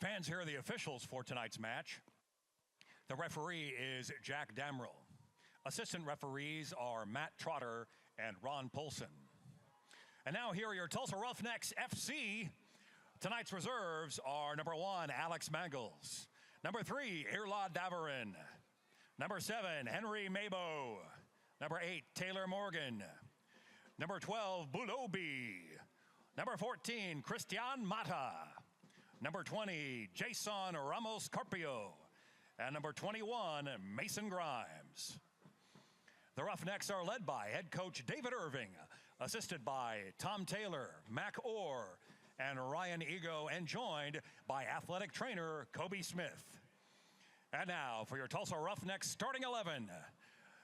Fans, here are the officials for tonight's match. The referee is Jack Damrell. Assistant referees are Matt Trotter and Ron Polson. And now here are your Tulsa Roughnecks FC. Tonight's reserves are number 1, Alex Mangles. Number 3, Irla Davarin. Number 7, Henry Mabo. Number 8, Taylor Morgan. Number 12, Bulobi. Number 14, Christian Mata. Number 20, Jason Ramos Carpio. And number 21, Mason Grimes. The Roughnecks are led by head coach David Irving, assisted by Tom Taylor, Mac Orr, and Ryan Ego, and joined by athletic trainer Kobe Smith. And now for your Tulsa Roughnecks starting 11.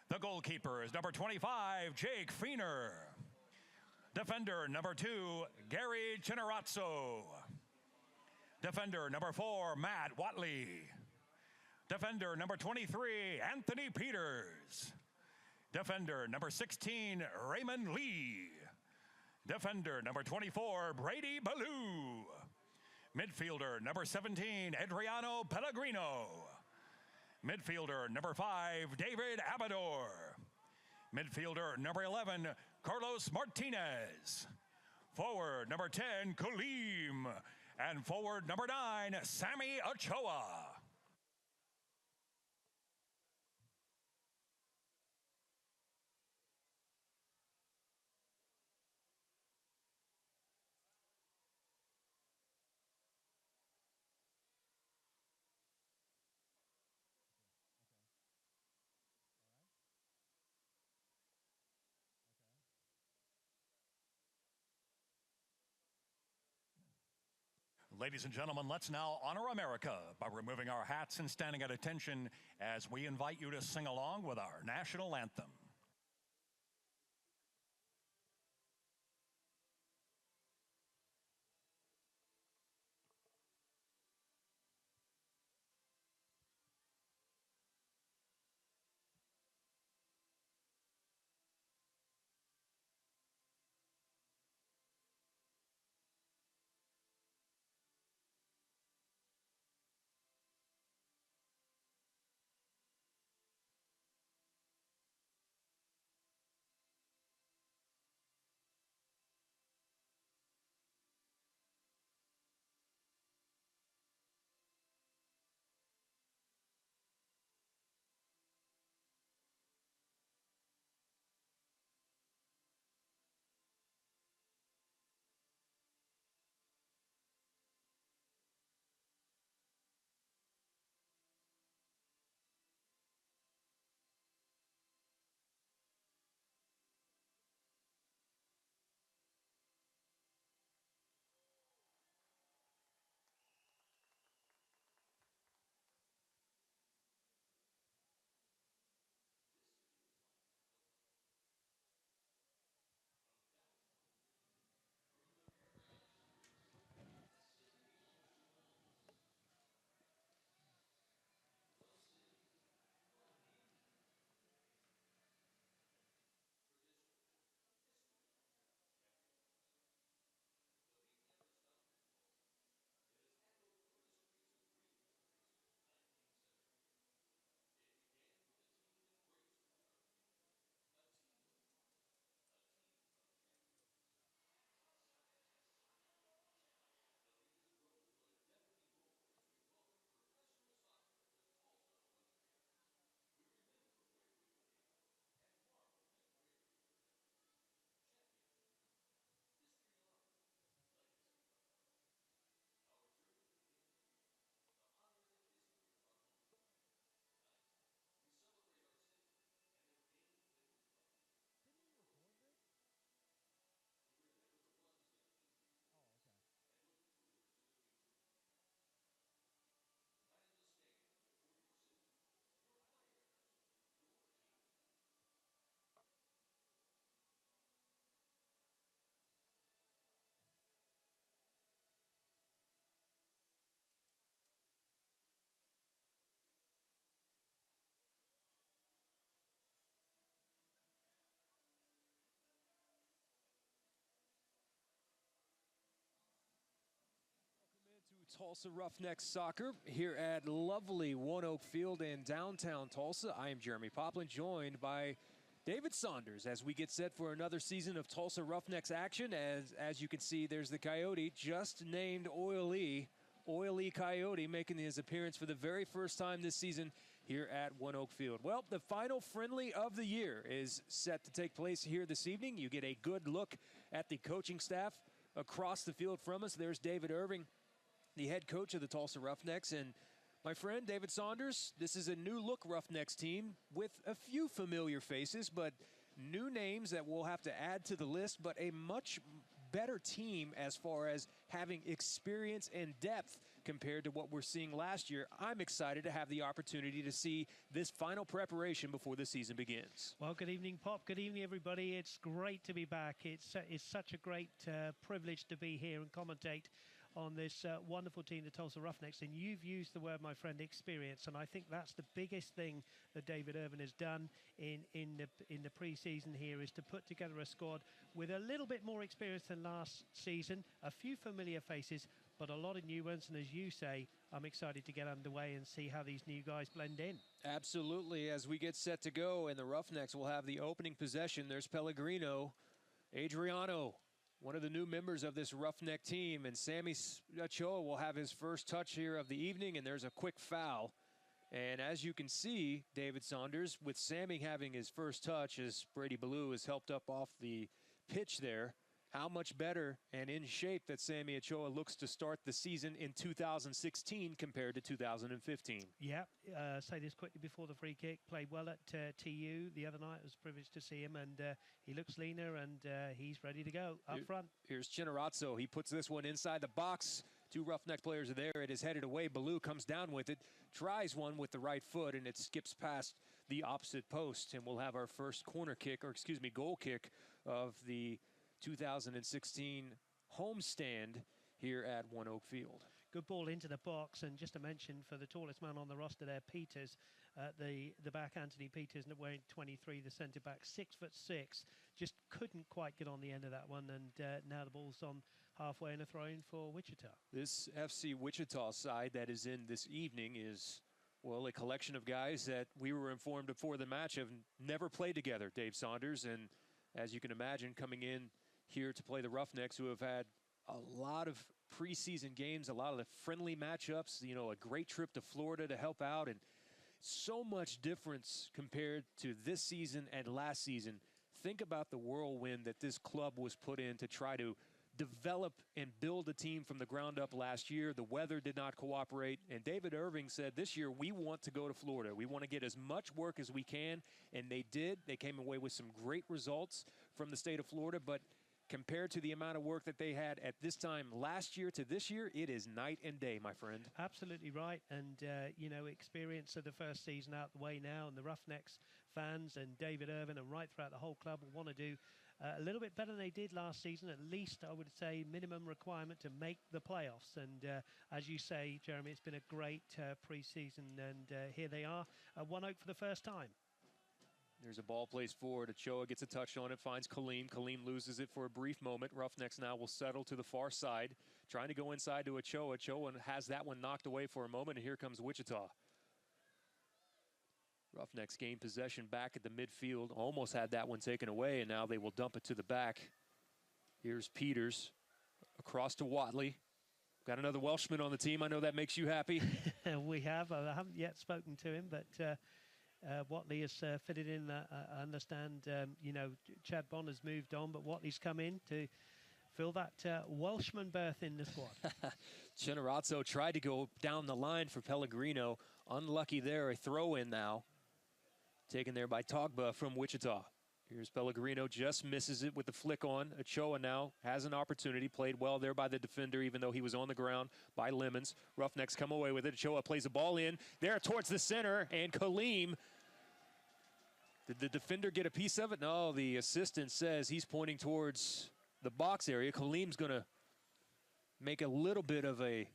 The goalkeeper is number 25, Jake Feener. Defender number 2, Gary Chinarazzo. Defender number 4, Matt Watley. Defender number 23, Anthony Peters. Defender number 16, Raymond Lee. Defender number 24, Brady Ballew. Midfielder number 17, Adriano Pellegrino. Midfielder number 5, David Abador. Midfielder number 11, Carlos Martinez. Forward number 10, Kulim. And forward number 9, Sammy Ochoa. Ladies and gentlemen, let's now honor America by removing our hats and standing at attention as we invite you to sing along with our national anthem. Tulsa Roughnecks soccer here at lovely One Oak Field in downtown Tulsa. I am Jeremy Poplin, joined by David Saunders as we get set for another season of Tulsa Roughnecks action. As you can see, there's the Coyote, just named Oily Coyote, making his appearance for the very first time this season here at One Oak Field. Well, the final friendly of the year is set to take place here this evening. You get a good look at the coaching staff across the field from us. There's David Irving, the head coach of the Tulsa Roughnecks, and my friend David Saunders. This is a new look Roughnecks team with a few familiar faces, but new names that we'll have to add to the list, but a much better team as far as having experience and depth compared to what we're seeing last year. I'm excited to have the opportunity to see this final preparation before the season begins. Well, good evening, Pop. Good evening, everybody. It's great to be back. It's such a great privilege to be here and commentate on this wonderful team, the Tulsa Roughnecks. And you've used the word, my friend, experience. And I think that's the biggest thing that David Irving has done in the preseason here, is to put together a squad with a little bit more experience than last season, a few familiar faces, but a lot of new ones. And as you say, I'm excited to get underway and see how these new guys blend in. Absolutely. As we get set to go, and the Roughnecks will have the opening possession, there's Pellegrino, Adriano, one of the new members of this Roughneck team, and Sammy Ochoa will have his first touch here of the evening, and there's a quick foul. And as you can see, David Saunders, with Sammy having his first touch as Brady Ballew is helped up off the pitch there, how much better and in shape that Sammy Ochoa looks to start the season in 2016 compared to 2015. Yeah, say this quickly before the free kick. Played well at TU the other night. I was privileged to see him, and he looks leaner, and he's ready to go up front. Here's Chinarazzo. He puts this one inside the box. Two Roughneck players are there. It is headed away. Ballew comes down with it, tries one with the right foot, and it skips past the opposite post. And we'll have our first goal kick of the 2016 homestand here at One Oak Field. Good ball into the box, and just to mention, for the tallest man on the roster there, Peters, the back, Anthony Peters, wearing 23, the centre back, 6'6", just couldn't quite get on the end of that one, and now the ball's on halfway and a throw in for Wichita. This FC Wichita side that is in this evening is, well, a collection of guys that we were informed before the match have never played together, Dave Saunders, and as you can imagine, coming in here to play the Roughnecks, who have had a lot of preseason games, a lot of the friendly matchups, you know, a great trip to Florida to help out, and so much difference compared to this season and last season. Think about the whirlwind that this club was put in to try to develop and build a team from the ground up last year. The weather did not cooperate, and David Irving said this year we want to go to Florida. We want to get as much work as we can, and they did. They came away with some great results from the state of Florida, but compared to the amount of work that they had at this time last year to this year, it is night and day, my friend. Absolutely right. And, you know, experience of the first season out the way now, and the Roughnecks fans and David Irving and right throughout the whole club will want to do a little bit better than they did last season. At least, I would say, minimum requirement to make the playoffs. And as you say, Jeremy, it's been a great preseason, and here they are at One Oak for the first time. There's a ball placed forward. Ochoa gets a touch on it, finds Kaleem. Kaleem loses it for a brief moment. Roughnecks now will settle to the far side, trying to go inside to Ochoa. Ochoa has that one knocked away for a moment, and here comes Wichita. Roughnecks gain possession back at the midfield. Almost had that one taken away, and now they will dump it to the back. Here's Peters across to Watley. Got another Welshman on the team. I know that makes you happy. We have. I haven't yet spoken to him, but Watley has fitted in. I understand, you know, Chad Bond has moved on, but Watley's come in to fill that Welshman berth in the squad. Chinarazzo tried to go down the line for Pellegrino. Unlucky there, a throw in now. Taken there by Togba from Wichita. Here's Pellegrino, just misses it with the flick on. Ochoa now has an opportunity, played well there by the defender, even though he was on the ground by Lemons. Roughnecks come away with it. Ochoa plays the ball in there towards the center, and Kaleem. Did the defender get a piece of it? No, the assistant says he's pointing towards the box area. Kaleem's going to make a little bit of a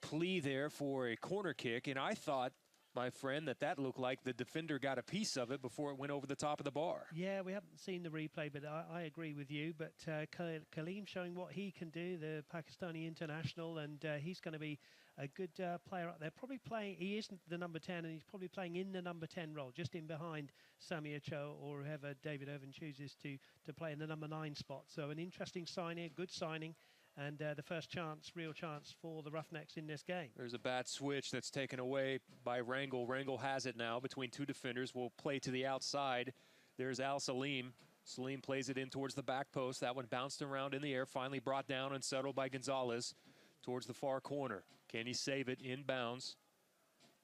plea there for a corner kick, and I thought my friend, that looked like the defender got a piece of it before it went over the top of the bar. Yeah, we haven't seen the replay, but I agree with you. But Kaleem showing what he can do, the Pakistani international, and he's going to be a good player up there. Probably playing, he isn't the number 10, and he's probably playing in the number 10 role, just in behind Sammy Ochoa or whoever David Irvin chooses to play in the number 9 spot. So an interesting signing, good signing. And the first real chance for the Roughnecks in this game. There's a bad switch that's taken away by Rangel. Rangel has it now between two defenders. Will play to the outside. There's Al Salim. Salim plays it in towards the back post. That one bounced around in the air, finally brought down and settled by Gonzalez towards the far corner. Can he save it inbounds?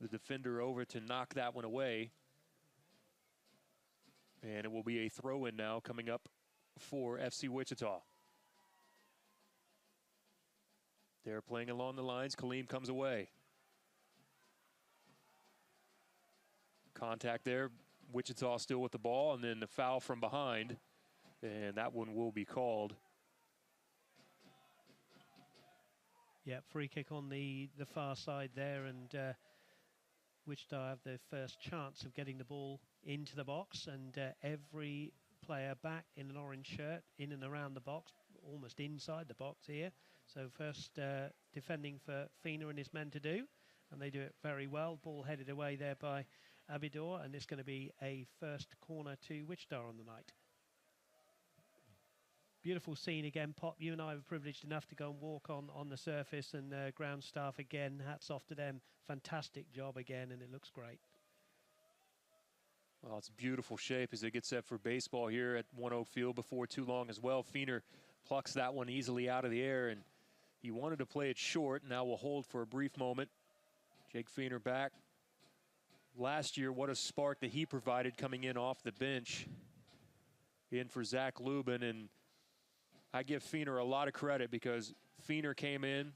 The defender over to knock that one away. And it will be a throw-in now coming up for FC Wichita. They're playing along the lines. Kaleem comes away. Contact there. Wichita still with the ball, and then the foul from behind. And that one will be called. Yeah, free kick on the far side there, and Wichita have their first chance of getting the ball into the box, and every player back in an orange shirt, in and around the box, almost inside the box here. So first defending for Feener and his men to do, and they do it very well. Ball headed away there by Abidor, and it's going to be a first corner to Wichita on the night. Beautiful scene again, Pop. You and I were privileged enough to go and walk on the surface, and ground staff again, hats off to them. Fantastic job again, and it looks great. Well, it's beautiful shape as it gets set for baseball here at One Oak Field before too long as well. Feener plucks that one easily out of the air, and he wanted to play it short. Now we'll hold for a brief moment. Jake Feener back. Last year, what a spark that he provided coming in off the bench in for Zach Lubin. And I give Feener a lot of credit because Feener came in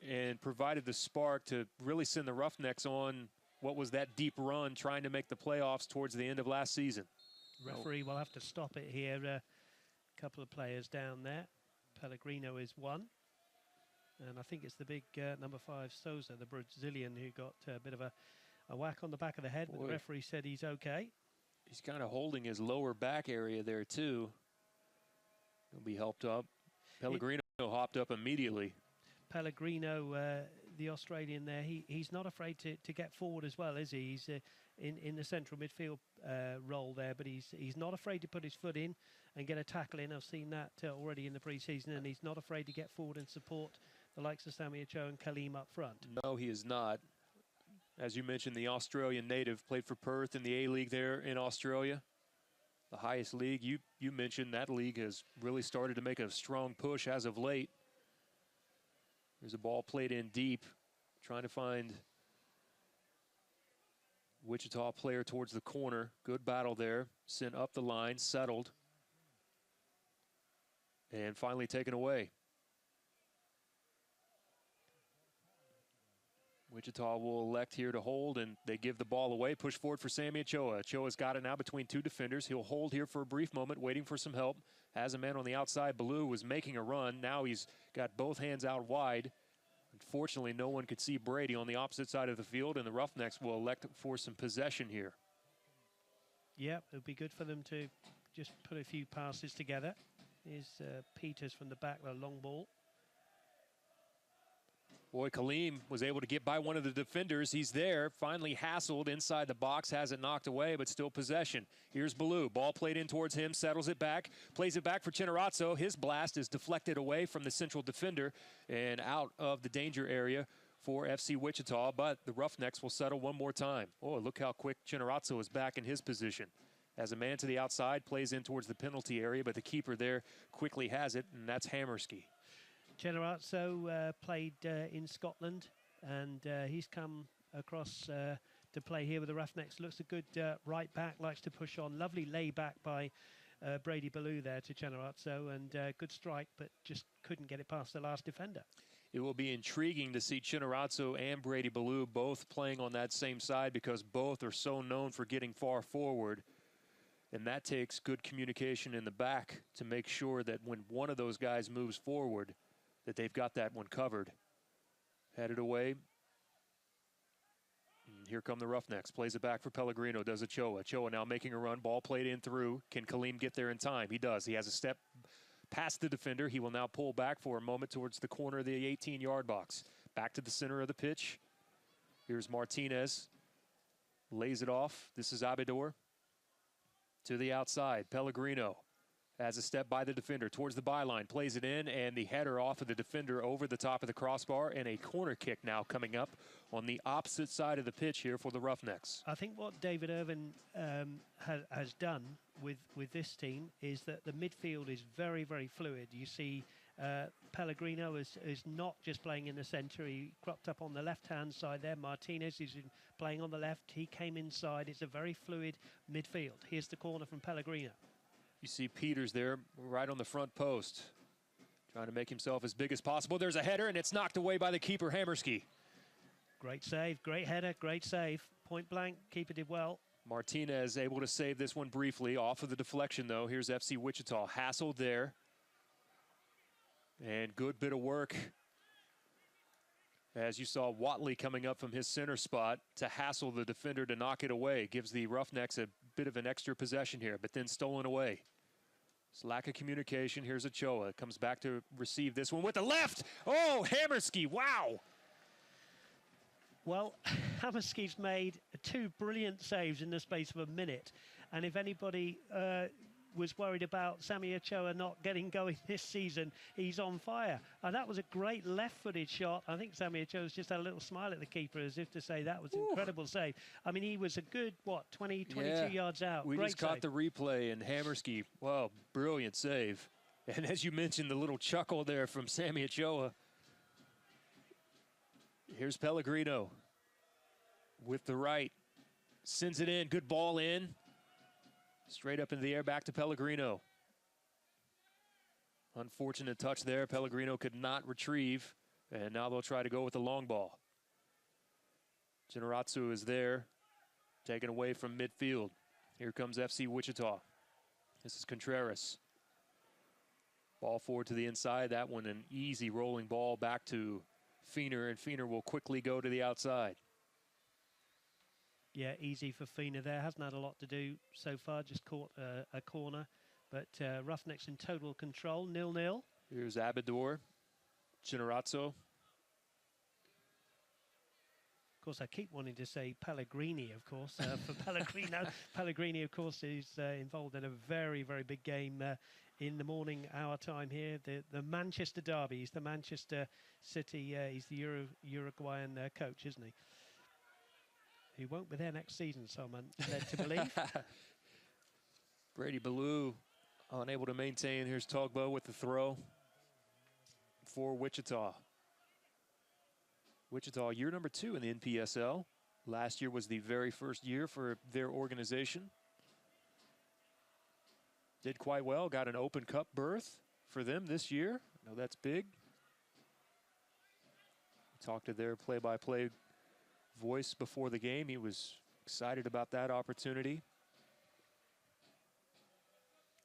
and provided the spark to really send the Roughnecks on what was that deep run trying to make the playoffs towards the end of last season. Referee will have to stop it here. A couple of players down there. Pellegrino is one. And I think it's the big number 5, Souza, the Brazilian, who got a bit of a whack on the back of the head. But the referee said he's okay. He's kind of holding his lower back area there, too. He'll be helped up. Pellegrino hopped up immediately. Pellegrino, the Australian there, he's not afraid to get forward as well, is he? He's in the central midfield role there, but he's not afraid to put his foot in and get a tackle in. I've seen that already in the pre-season, and he's not afraid to get forward and support the likes of Sammy Ochoa and Kaleem up front. No, he is not. As you mentioned, the Australian native played for Perth in the A-League there in Australia. The highest league. You mentioned that league has really started to make a strong push as of late. There's a ball played in deep, trying to find Wichita player towards the corner. Good battle there. Sent up the line, settled, and finally taken away. Wichita will elect here to hold, and they give the ball away. Push forward for Sammy Ochoa. Ochoa's got it now between two defenders. He'll hold here for a brief moment, waiting for some help. Has a man on the outside. Ballew was making a run. Now he's got both hands out wide. Unfortunately, no one could see Brady on the opposite side of the field, and the Roughnecks will elect for some possession here. Yeah, it would be good for them to just put a few passes together. Here's Peters from the back, the long ball. Boy, Kaleem was able to get by one of the defenders. He's there, finally hassled inside the box, has it knocked away, but still possession. Here's Ballew. Ball played in towards him, settles it back, plays it back for Chinarazzo. His blast is deflected away from the central defender and out of the danger area for FC Wichita, but the Roughnecks will settle one more time. Oh, look how quick Chinarazzo is back in his position. As a man to the outside, plays in towards the penalty area, but the keeper there quickly has it, and that's Hammerski. Chinarazzo played in Scotland, and he's come across to play here with the Roughnecks. Looks a good right back, likes to push on. Lovely lay back by Brady Ballew there to Chinarazzo, and good strike, but just couldn't get it past the last defender. It will be intriguing to see Chinarazzo and Brady Ballew both playing on that same side because both are so known for getting far forward. And that takes good communication in the back to make sure that when one of those guys moves forward, that they've got that one covered. Headed away. And Here come the Roughnecks. Plays it back for Pellegrino. Does Ochoa. Ochoa now making a run. Ball played in through. Can Kaleem get there in time? He does. He has a step past the defender. He will now pull back for a moment towards the corner of the 18-yard box. Back to the center of the pitch. Here's Martinez. Lays it off. This is Abidor. To the outside. Pellegrino has a step by the defender towards the byline. Plays it in, and the header off of the defender over the top of the crossbar, and a corner kick now coming up on the opposite side of the pitch here for the Roughnecks. I think what David Irvin has done with this team is that the midfield is very, very fluid. You see Pellegrino is not just playing in the centre. He cropped up on the left-hand side there. Martinez is playing on the left. He came inside. It's a very fluid midfield. Here's the corner from Pellegrino. You see Peters there right on the front post, trying to make himself as big as possible. There's a header, and it's knocked away by the keeper, Hammerski. Great save, great header, great save. Point blank, keeper did well. Martinez able to save this one briefly off of the deflection, though. Here's FC Wichita, hassled there. And good bit of work. As you saw, Watley coming up from his center spot to hassle the defender to knock it away. Gives the Roughnecks a bit of an extra possession here, but then stolen away. It's lack of communication. Here's Ochoa. Comes back to receive this one with the left. Oh, Hammerski, wow. Well, Hammerski's made 2 brilliant saves in the space of a minute. And if anybody was worried about Sammy Ochoa not getting going this season, he's on fire. And that was a great left-footed shot. I think Sammy Ochoa's just had a little smile at the keeper as if to say that was an incredible save. I mean, he was a good, 22 yards out. We great just caught the replay, and Hammerski, wow, brilliant save. And as you mentioned, the little chuckle there from Sammy Ochoa. Here's Pellegrino with the right. Sends it in, good ball in. Straight up in the air, back to Pellegrino. Unfortunate touch there. Pellegrino could not retrieve, and now they'll try to go with the long ball. Generazzo is there, taken away from midfield. Here comes FC Wichita. This is Contreras. Ball forward to the inside. That one an easy rolling ball back to Feener, and Feener will quickly go to the outside. Yeah, easy for Feener there. Hasn't had a lot to do so far, just caught a corner. But Roughnecks in total control, 0-0. Here's Abidor, Generazzo. Of course, I keep wanting to say Pellegrini, of course, for Pellegrino. Pellegrini, of course, is involved in a very, very big game in the morning hour time here. The Manchester derby. He's the Manchester City, he's the Uruguayan coach, isn't he? He won't be there next season, so I'm led to believe. Brady Ballew unable to maintain. Here's Togbo with the throw for Wichita. Wichita, year number 2 in the NPSL. Last year was the very first year for their organization. Did quite well, got an Open Cup berth for them this year. I know that's big. Talked to their play-by-play voice before the game. He was excited about that opportunity.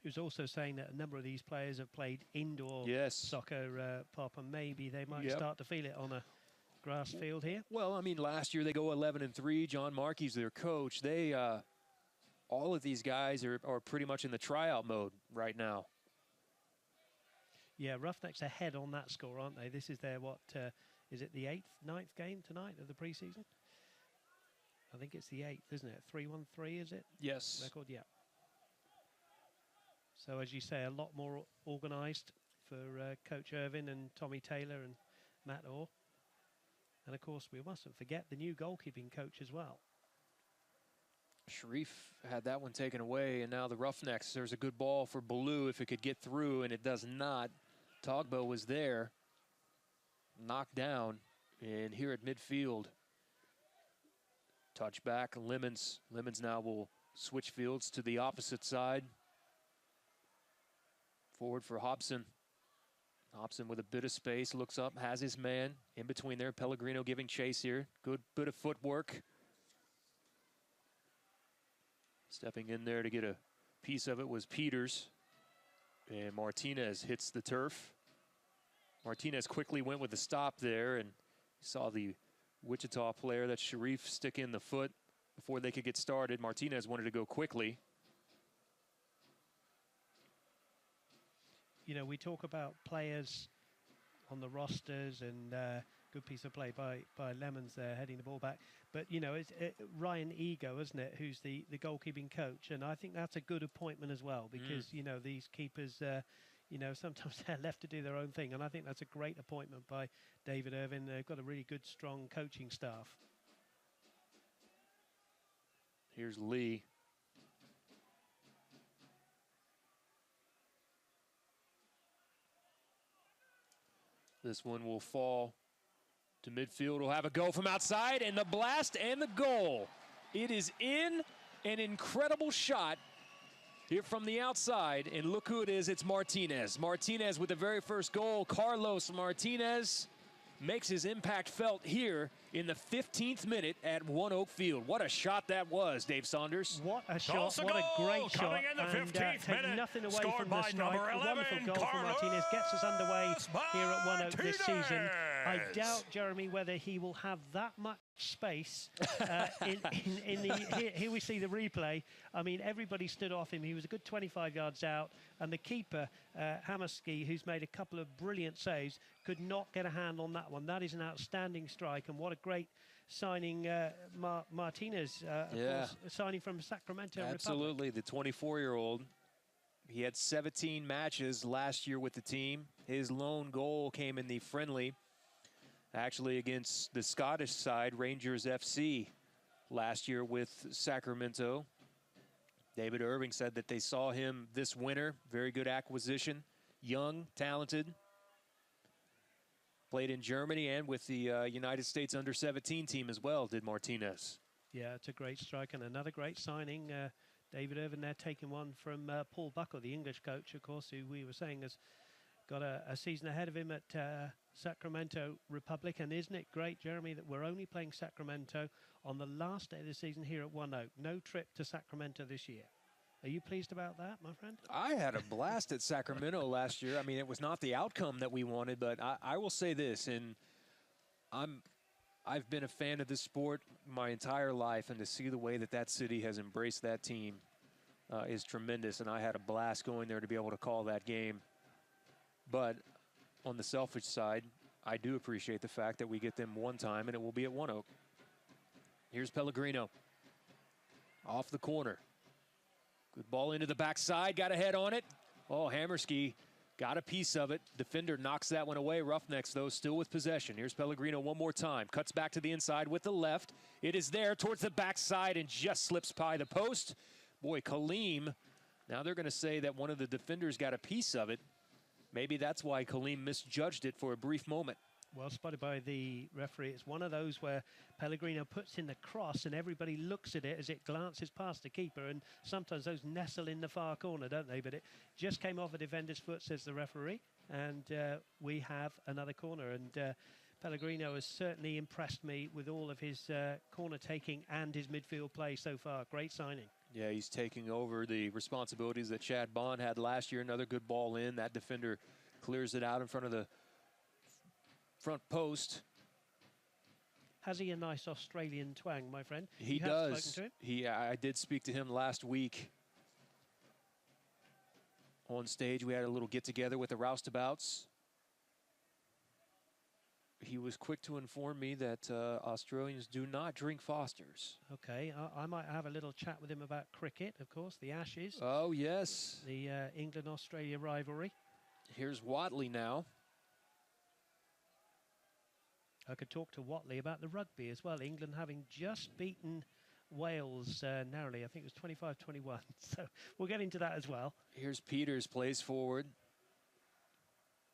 He was also saying that a number of these players have played indoor soccer, Pop, and maybe they might start to feel it on a grass field here. Well, I mean, last year they go 11-3. John Markey's their coach. They, all of these guys are pretty much in the tryout mode right now. Yeah, Roughnecks ahead on that score, aren't they? This is their, is it the 9th game tonight of the preseason? I think it's the 8th, isn't it? 3-1-3, is it? Yes. Record, yeah. So, as you say, a lot more organised for Coach Irvin and Tommy Taylor and Matt Orr. And, of course, we mustn't forget the new goalkeeping coach as well. Sharif had that one taken away, and now the Roughnecks. There's a good ball for Ballew if it could get through, and it does not. Togbo was there. Knocked down, and here at midfield, touch back, Lemons now will switch fields to the opposite side. Forward for Hobson. Hobson with a bit of space, looks up, has his man in between there. Pellegrino giving chase here. Good bit of footwork. Stepping in there to get a piece of it was Peters. And Martinez hits the turf. Martinez quickly went with the stop there, and saw the Wichita player. That's Sharif sticking the foot before they could get started. Martinez wanted to go quickly. You know, we talk about players on the rosters and good piece of play by Lemons there, heading the ball back. But, you know, it's Ryan Ego, isn't it, who's the goalkeeping coach. And I think that's a good appointment as well because, you know, these keepers, you know, sometimes they're left to do their own thing. And I think that's a great appointment by David Irvin. They've got a really good, strong coaching staff. Here's Lee. This one will fall to midfield. We'll have a go from outside, and the blast and the goal. It is in, an incredible shot here from the outside, and look who it is. It's Martinez. Martinez with the very first goal. Carlos Martinez makes his impact felt here in the 15th minute at One Oak Field. What a shot that was, Dave Saunders. What a shot, what a great shot. Coming in the 15th minute, take nothing away scored from the by strike. number 11, A wonderful goal from Martinez. Gets us underway here at One Oak this season. I doubt, Jeremy, whether he will have that much space in the... Here we see the replay. I mean, everybody stood off him. He was a good 25 yards out. And the keeper, Hamerski, who's made a couple of brilliant saves, could not get a hand on that one. That is an outstanding strike. And what a great signing, Martinez, of course, signing from Sacramento Absolutely, Republic. the 24-year-old. He had 17 matches last year with the team. His lone goal came in the friendly, actually against the Scottish side, Rangers FC, last year with Sacramento. David Irving said that they saw him this winter. Very good acquisition. Young, talented. Played in Germany and with the United States under-17 team as well, did Martinez. Yeah, it's a great strike and another great signing. David Irvin there taking one from Paul Buckle, the English coach, of course, who we were saying has got a season ahead of him at Sacramento Republic. And isn't it great, Jeremy, that we're only playing Sacramento on the last day of the season here at One Oak. No trip to Sacramento this year. Are you pleased about that, my friend? I had a blast at Sacramento last year. I mean, it was not the outcome that we wanted, but I will say this, and I've been a fan of this sport my entire life, and to see the way that that city has embraced that team is tremendous, and I had a blast going there to be able to call that game. But on the selfish side, I do appreciate the fact that we get them one time, and it will be at One Oak. Here's Pellegrino. Off the corner. Good ball into the backside, got a head on it. Oh, Hamerski got a piece of it. Defender knocks that one away. Roughnecks, though, still with possession. Here's Pellegrino one more time. Cuts back to the inside with the left. It is there towards the backside and just slips by the post. Boy, Kaleem, now they're going to say that one of the defenders got a piece of it. Maybe that's why Kaleem misjudged it for a brief moment. Well spotted by the referee. It's one of those where Pellegrino puts in the cross and everybody looks at it as it glances past the keeper, and sometimes those nestle in the far corner, don't they? But it just came off a defender's foot, says the referee, and we have another corner. And Pellegrino has certainly impressed me with all of his corner taking and his midfield play so far. Great signing. Yeah, he's taking over the responsibilities that Chad Bond had last year. Another good ball in. That defender clears it out in front of the front post. Has he a nice Australian twang, my friend? He does. I did speak to him last week on stage. We had a little get-together with the Roustabouts. He was quick to inform me that Australians do not drink Fosters. Okay, I might have a little chat with him about cricket, of course, the Ashes. Oh, yes. The England-Australia rivalry. Here's Watley now. I could talk to Watley about the rugby as well. England having just beaten Wales narrowly. I think it was 25-21. So we'll get into that as well. Here's Peters, plays forward.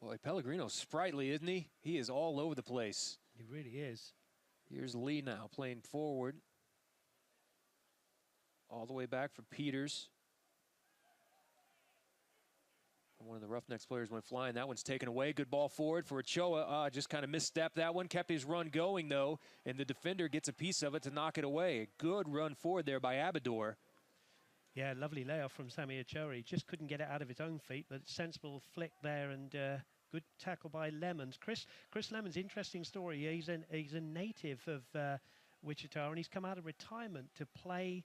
Boy, Pellegrino's sprightly, isn't he? He is all over the place. He really is. Here's Lee now, playing forward. All the way back for Peters. One of the Roughnecks players went flying. That one's taken away. Good ball forward for Ochoa. Just kind of misstepped that one. Kept his run going, though, and the defender gets a piece of it to knock it away. A good run forward there by Abador. Yeah, lovely layoff from Sammy Ochoa. He just couldn't get it out of his own feet, but sensible flick there and Good tackle by Lemons. Chris Lemons, interesting story. He's a native of Wichita, and he's come out of retirement to play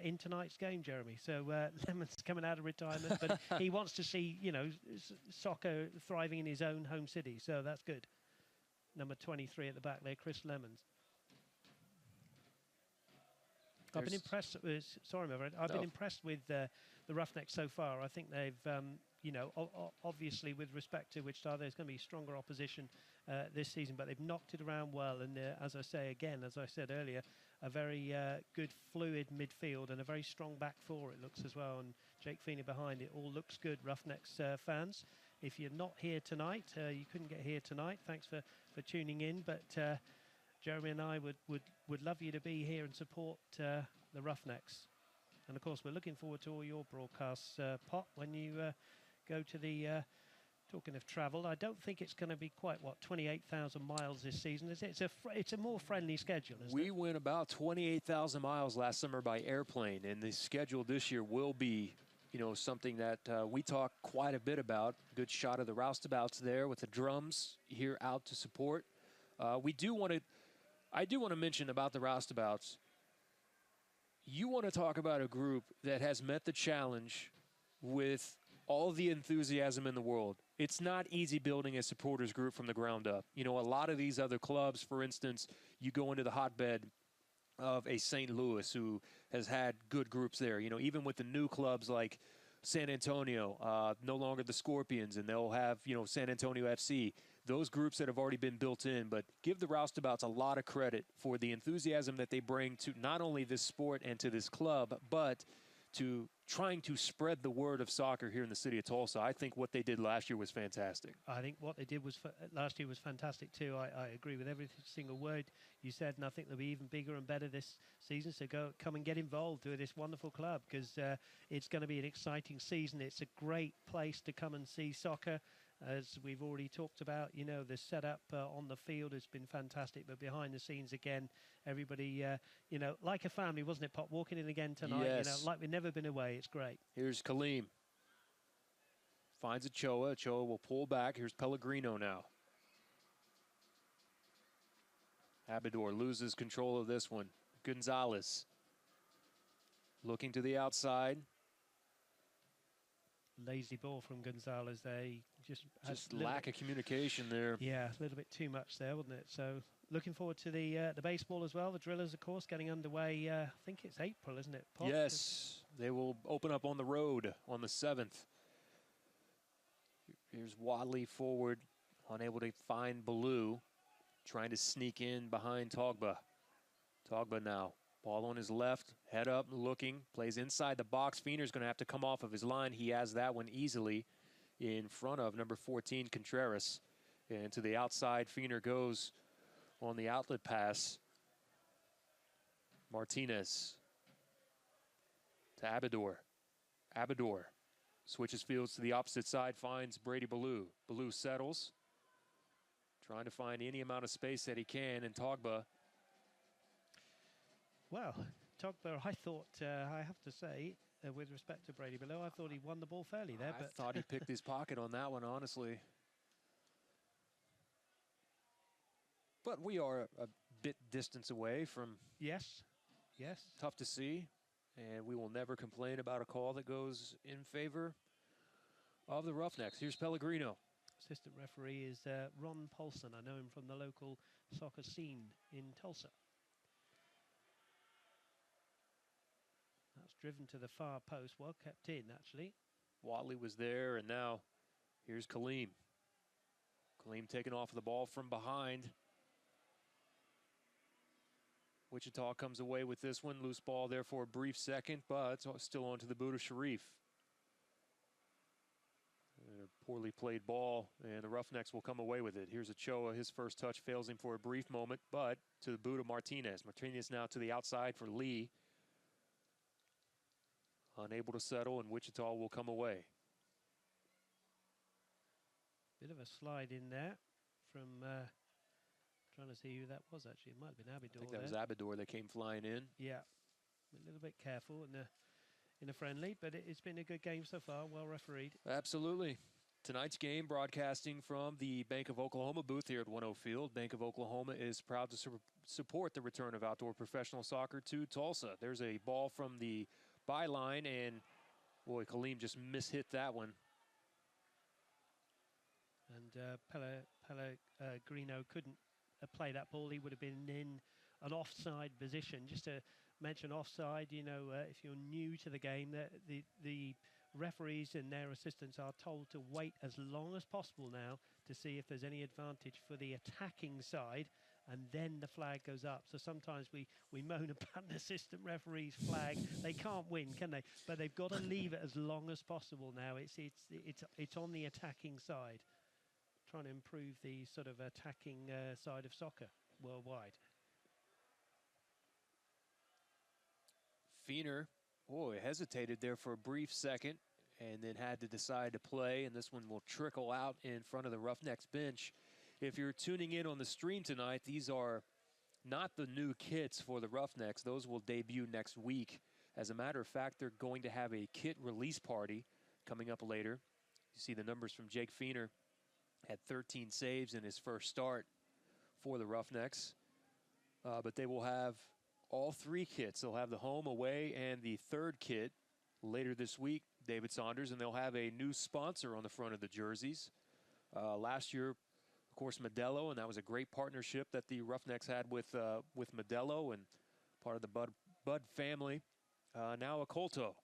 in tonight's game, Jeremy. So Lemons coming out of retirement, but he wants to see, you know, soccer thriving in his own home city. So that's good. Number 23 at the back there, Chris Lemons. I've been impressed. Sorry, my friend. I've been impressed with the Roughnecks so far. I think they've, you know, obviously with respect to Wichita, there's going to be stronger opposition this season, but they've knocked it around well. And as I said earlier, a very good fluid midfield and a very strong back four, it looks as well. And Jake Feener behind it all looks good. Roughnecks fans, if you're not here tonight, you couldn't get here tonight. Thanks for tuning in. But Jeremy and I would love you to be here and support the Roughnecks. And of course, we're looking forward to all your broadcasts, Pop, when you go to the, talking of travel, I don't think it's going to be quite, 28,000 miles this season, is it? It's a more friendly schedule, isn't it? We went about 28,000 miles last summer by airplane, and the schedule this year will be, you know, something that we talk quite a bit about. Good shot of the roustabouts there with the drums here out to support. I do want to mention about the roustabouts. You want to talk about a group that has met the challenge with all the enthusiasm in the world. It's not easy building a supporters group from the ground up. You know, a lot of these other clubs, for instance, you go into the hotbed of a St. Louis who has had good groups there. You know, even with the new clubs like San Antonio, no longer the Scorpions, and they'll have, you know, San Antonio FC. Those groups that have already been built in, but give the roustabouts a lot of credit for the enthusiasm that they bring to not only this sport and to this club, but to trying to spread the word of soccer here in the city of Tulsa. I think what they did last year was fantastic. I think what they did last year was fantastic too. I agree with every single word you said, and I think they'll be even bigger and better this season. So come and get involved with this wonderful club, because it's going to be an exciting season. It's a great place to come and see soccer. As we've already talked about, you know, the setup on the field has been fantastic, but behind the scenes, again, everybody, you know, like a family, wasn't it, Pop? Walking in again tonight, yes. You know, like we've never been away. It's great. Here's Kaleem. Finds Ochoa. Ochoa will pull back. Here's Pellegrino now. Abador loses control of this one. Gonzalez looking to the outside. Lazy ball from Gonzalez there. He just lack of communication there. Yeah, a little bit too much there, wasn't it? So looking forward to the baseball as well. The Drillers, of course, getting underway. I think it's April, isn't it, Pop? Yes, they will open up on the road on the 7th. Here's Wadley forward, unable to find Ballew, trying to sneak in behind Togba. Togba now. Ball on his left, head up, looking, plays inside the box. Feener's going to have to come off of his line. He has that one easily in front of number 14, Contreras. And to the outside, Feener goes on the outlet pass. Martinez to Abador. Abador switches fields to the opposite side, finds Brady Ballew. Ballew settles, trying to find any amount of space that he can, and Togba. Well, Togba, I thought, I have to say, with respect to Brady Ballew, I thought he won the ball fairly there. I thought he picked his pocket on that one, honestly. But we are a bit distance away from... Yes, yes. Tough to see, and we will never complain about a call that goes in favor of the Roughnecks. Here's Pellegrino. Assistant referee is Ron Paulson. I know him from the local soccer scene in Tulsa. That's driven to the far post. Well kept in, actually. Watley was there, and now here's Kaleem. Kaleem taking off the ball from behind. Wichita comes away with this one. Loose ball there for a brief second, but it's still on to the boot of Sharif. A poorly played ball, and the Roughnecks will come away with it. Here's Ochoa. His first touch fails him for a brief moment, but to the boot of Martinez. Martinez now to the outside for Lee. Unable to settle, and Wichita will come away. Bit of a slide in there from, trying to see who that was actually. It might have been Abador. I think that was Abador that came flying in. Yeah, a little bit careful in a friendly, but it's been a good game so far, well refereed. Absolutely. Tonight's game broadcasting from the Bank of Oklahoma booth here at 1-0 Field. Bank of Oklahoma is proud to support the return of outdoor professional soccer to Tulsa. There's a ball from the byline, and boy, Kaleem just mishit that one. And Pellegrino couldn't play that ball. He would have been in an offside position. Just to mention offside, you know, if you're new to the game, the referees and their assistants are told to wait as long as possible now to see if there's any advantage for the attacking side, and then the flag goes up. So sometimes we moan about the assistant referee's flag. They can't win, can they? But they've got to leave it as long as possible now. It's on the attacking side, trying to improve the sort of attacking side of soccer worldwide. Feener, boy, hesitated there for a brief second and then had to decide to play, and this one will trickle out in front of the Roughnecks bench. If you're tuning in on the stream tonight, these are not the new kits for the Roughnecks. Those will debut next week. As a matter of fact, they're going to have a kit release party coming up later. You see the numbers from Jake Feener. Had 13 saves in his first start for the Roughnecks. But they will have all three kits. They'll have the home, away, and the third kit later this week, David Saunders, and they'll have a new sponsor on the front of the jerseys. Last year, of course, Modelo, and that was a great partnership that the Roughnecks had with Modelo and part of the Bud family. Now Acolto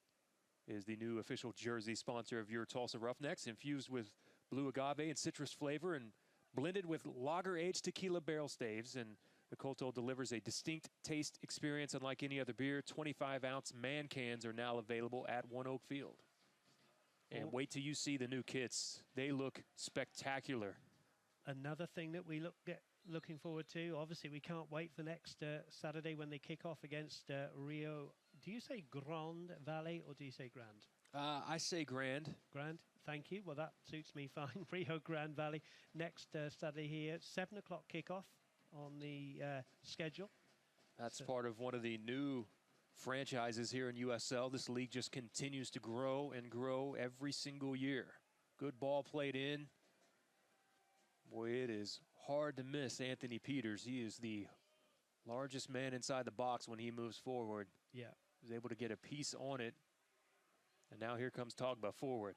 is the new official jersey sponsor of your Tulsa Roughnecks, infused with blue agave and citrus flavor and blended with lager-aged tequila barrel staves. And Acolto delivers a distinct taste experience unlike any other beer. 25-ounce man cans are now available at 1-0 Field. And wait till you see the new kits. They look spectacular. Another thing that we looking forward to, obviously we can't wait for next Saturday when they kick off against Rio. Do you say Grand Valley or do you say Grand? I say Grand. Grand, thank you. Well, that suits me fine. Rio Grande Valley next Saturday here. 7 o'clock kickoff on the schedule. That's part of one of the new franchises here in USL. This league just continues to grow and grow every single year. Good ball played in. Boy, it is hard to miss Anthony Peters. He is the largest man inside the box when he moves forward. Yeah. He's able to get a piece on it. And now here comes Togba forward.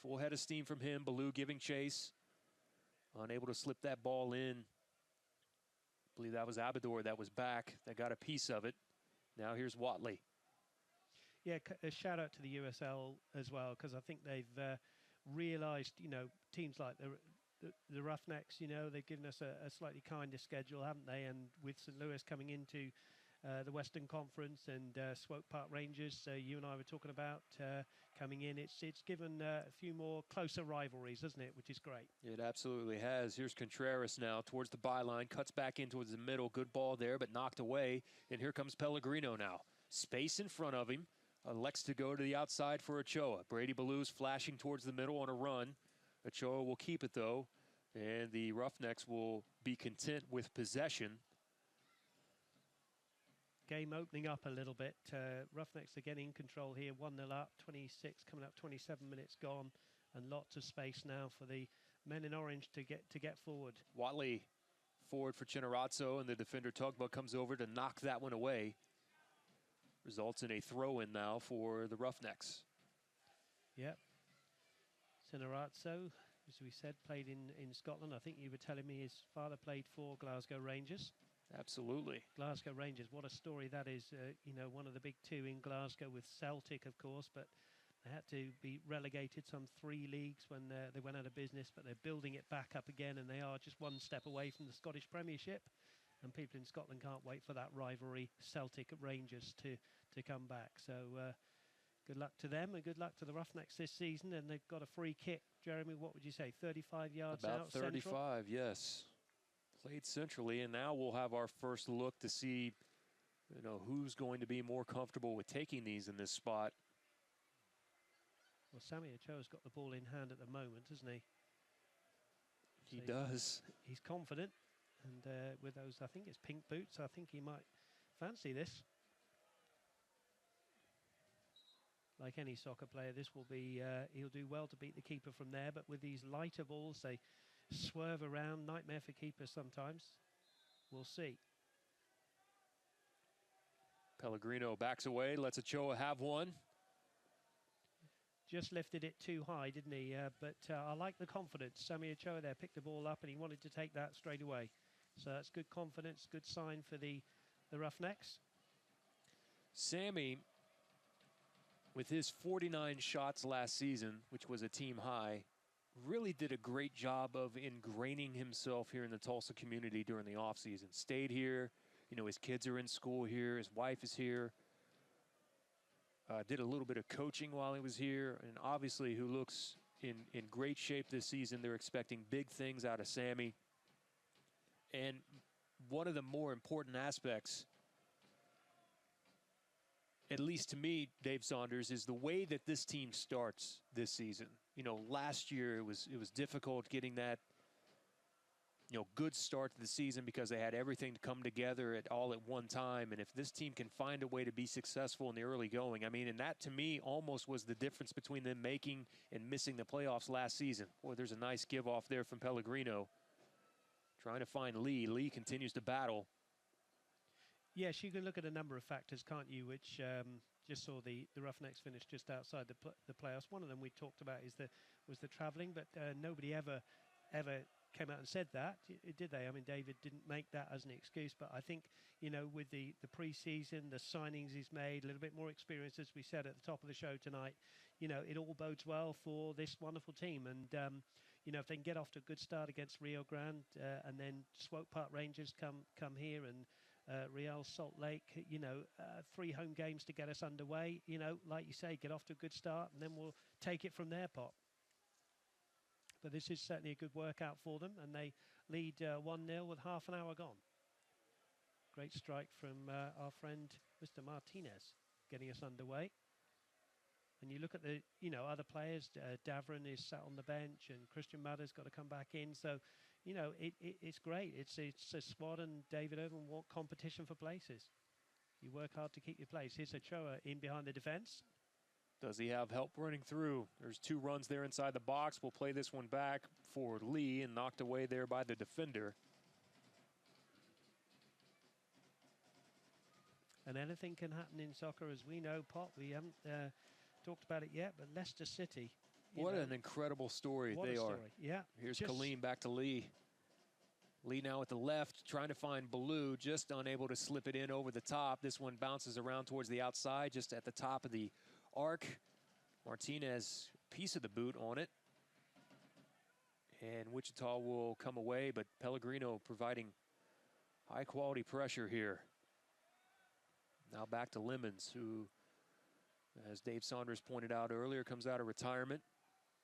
Full head of steam from him. Ballew giving chase. Unable to slip that ball in. I believe that was Abador that was back. That got a piece of it. Now here's Watley. Yeah, a shout out to the USL as well, because I think they've realized, you know, teams like the Roughnecks, you know, they've given us a slightly kinder schedule, haven't they? And with St. Louis coming into the Western Conference and Swope Park Rangers, you and I were talking about coming in, it's given a few more closer rivalries, hasn't it? Which is great. It absolutely has. Here's Contreras now towards the byline, cuts back in towards the middle. Good ball there, but knocked away. And here comes Pellegrino now. Space in front of him. Elects to go to the outside for Ochoa. Brady Ballew's flashing towards the middle on a run. Ochoa will keep it, though, and the Roughnecks will be content with possession. Game opening up a little bit. Roughnecks are getting in control here. 1-0 up, 26 coming up, 27 minutes gone, and lots of space now for the men in orange to get forward. Watley forward for Chinarazzo, and the defender Togba comes over to knock that one away. Results in a throw-in now for the Roughnecks. Yep. Chinarazzo, as we said, played in Scotland. I think you were telling me his father played for Glasgow Rangers. Absolutely. Glasgow Rangers, what a story that is. You know, one of the big two in Glasgow with Celtic, of course, but they had to be relegated some 3 leagues when they went out of business, but they're building it back up again, and they are just one step away from the Scottish Premiership. And people in Scotland can't wait for that rivalry, Celtic Rangers, to come back. So good luck to them, and good luck to the Roughnecks this season. And they've got a free kick. Jeremy, what would you say, 35 yards out? About 35, central? Yes. Played centrally, and now we'll have our first look to see, you know, who's going to be more comfortable with taking these in this spot. Well, Sammy Ochoa's got the ball in hand at the moment, hasn't he? He does. He's confident, and with those, I think it's pink boots, I think he might fancy this. like any soccer player, this will be, he'll do well to beat the keeper from there, but with these lighter balls, they swerve around, nightmare for keepers sometimes. We'll see. Pellegrino backs away, lets Ochoa have one. Just lifted it too high, didn't he? But I like the confidence. Sammy Ochoa there picked the ball up and he wanted to take that straight away. So that's good confidence, good sign for the Roughnecks. Sammy, with his 49 shots last season, which was a team high, really did a great job of ingraining himself here in the Tulsa community during the offseason. Stayed here. You know, his kids are in school here. His wife is here. Did a little bit of coaching while he was here. And obviously, who looks in great shape this season. They're expecting big things out of Sammy. And one of the more important aspects, at least to me, Dave Saunders, is the way that this team starts this season. You know, last year it was difficult getting that, you know, good start to the season because they had everything to come together all at one time. And if this team can find a way to be successful in the early going, I mean, and that to me almost was the difference between them making and missing the playoffs last season. Boy, there's a nice give off there from Pellegrino. Trying to find Lee. Lee continues to battle. Yes, you can look at a number of factors, can't you, which just saw the Roughnecks finish just outside the playoffs. One of them we talked about was the travelling, but nobody ever came out and said that, did they? I mean, David didn't make that as an excuse, but I think, you know, with the pre-season, the signings he's made, a little bit more experience, as we said at the top of the show tonight, you know, it all bodes well for this wonderful team. And, you know, if they can get off to a good start against Rio Grande and then Swope Park Rangers come here and Real Salt Lake, you know, 3 home games to get us underway, you know, like you say, get off to a good start and then we'll take it from there, Pop. But this is certainly a good workout for them, and they lead 1-0 with half an hour gone. Great strike from our friend Mr. Martinez, getting us underway. And you look at the, you know, other players. Davron is sat on the bench, and Christian Matter's got to come back in. So, you know, it's great. It's a squad, and David Irvin want competition for places. You work hard to keep your place. Here's Ochoa in behind the defense. Does he have help running through? There's 2 runs there inside the box. We'll play this one back for Lee and knocked away there by the defender. And anything can happen in soccer, as we know, Pop. We haven't talked about it yet, but Leicester City. What an incredible story they are. Yeah. Here's Kaleem back to Lee. Lee now at the left, trying to find Ballew, just unable to slip it in over the top. This one bounces around towards the outside, just at the top of the arc. Martinez, piece of the boot on it. And Wichita will come away, but Pellegrino providing high quality pressure here. Now back to Lemons, who, as Dave Saunders pointed out earlier, comes out of retirement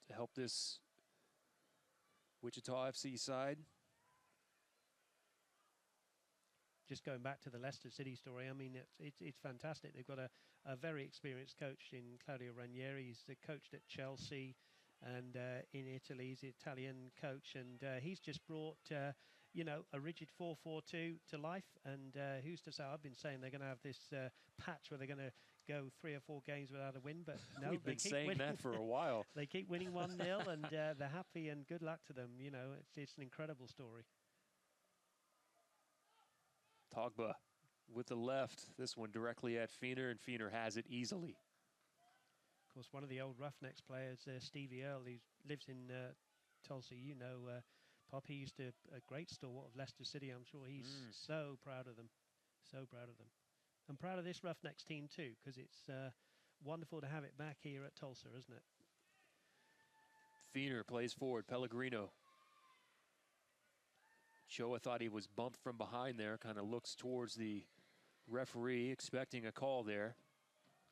to help this Wichita FC side. Just going back to the Leicester City story, I mean, it's fantastic. They've got a very experienced coach in Claudio Ranieri. He's coached at Chelsea and in Italy. He's the Italian coach, and he's just brought, you know, a rigid 4-4-2 to life. And who's to say? I've been saying they're going to have this patch where they're going to go 3 or 4 games without a win, but no, we've been saying winning. that for a while. They keep winning 1-0, and they're happy, and good luck to them. You know, it's an incredible story. Togba with the left. This one directly at Feener, and Feener has it easily. Of course, one of the old Roughnecks players, Stevie Earle, who lives in Tulsa, you know, Pop, he used to a great stalwart of Leicester City. I'm sure he's so proud of them. So proud of them. I'm proud of this Roughnecks team too, because it's wonderful to have it back here at Tulsa, isn't it? Feener plays forward. Pellegrino. Ochoa thought he was bumped from behind there, kind of looks towards the referee, expecting a call there.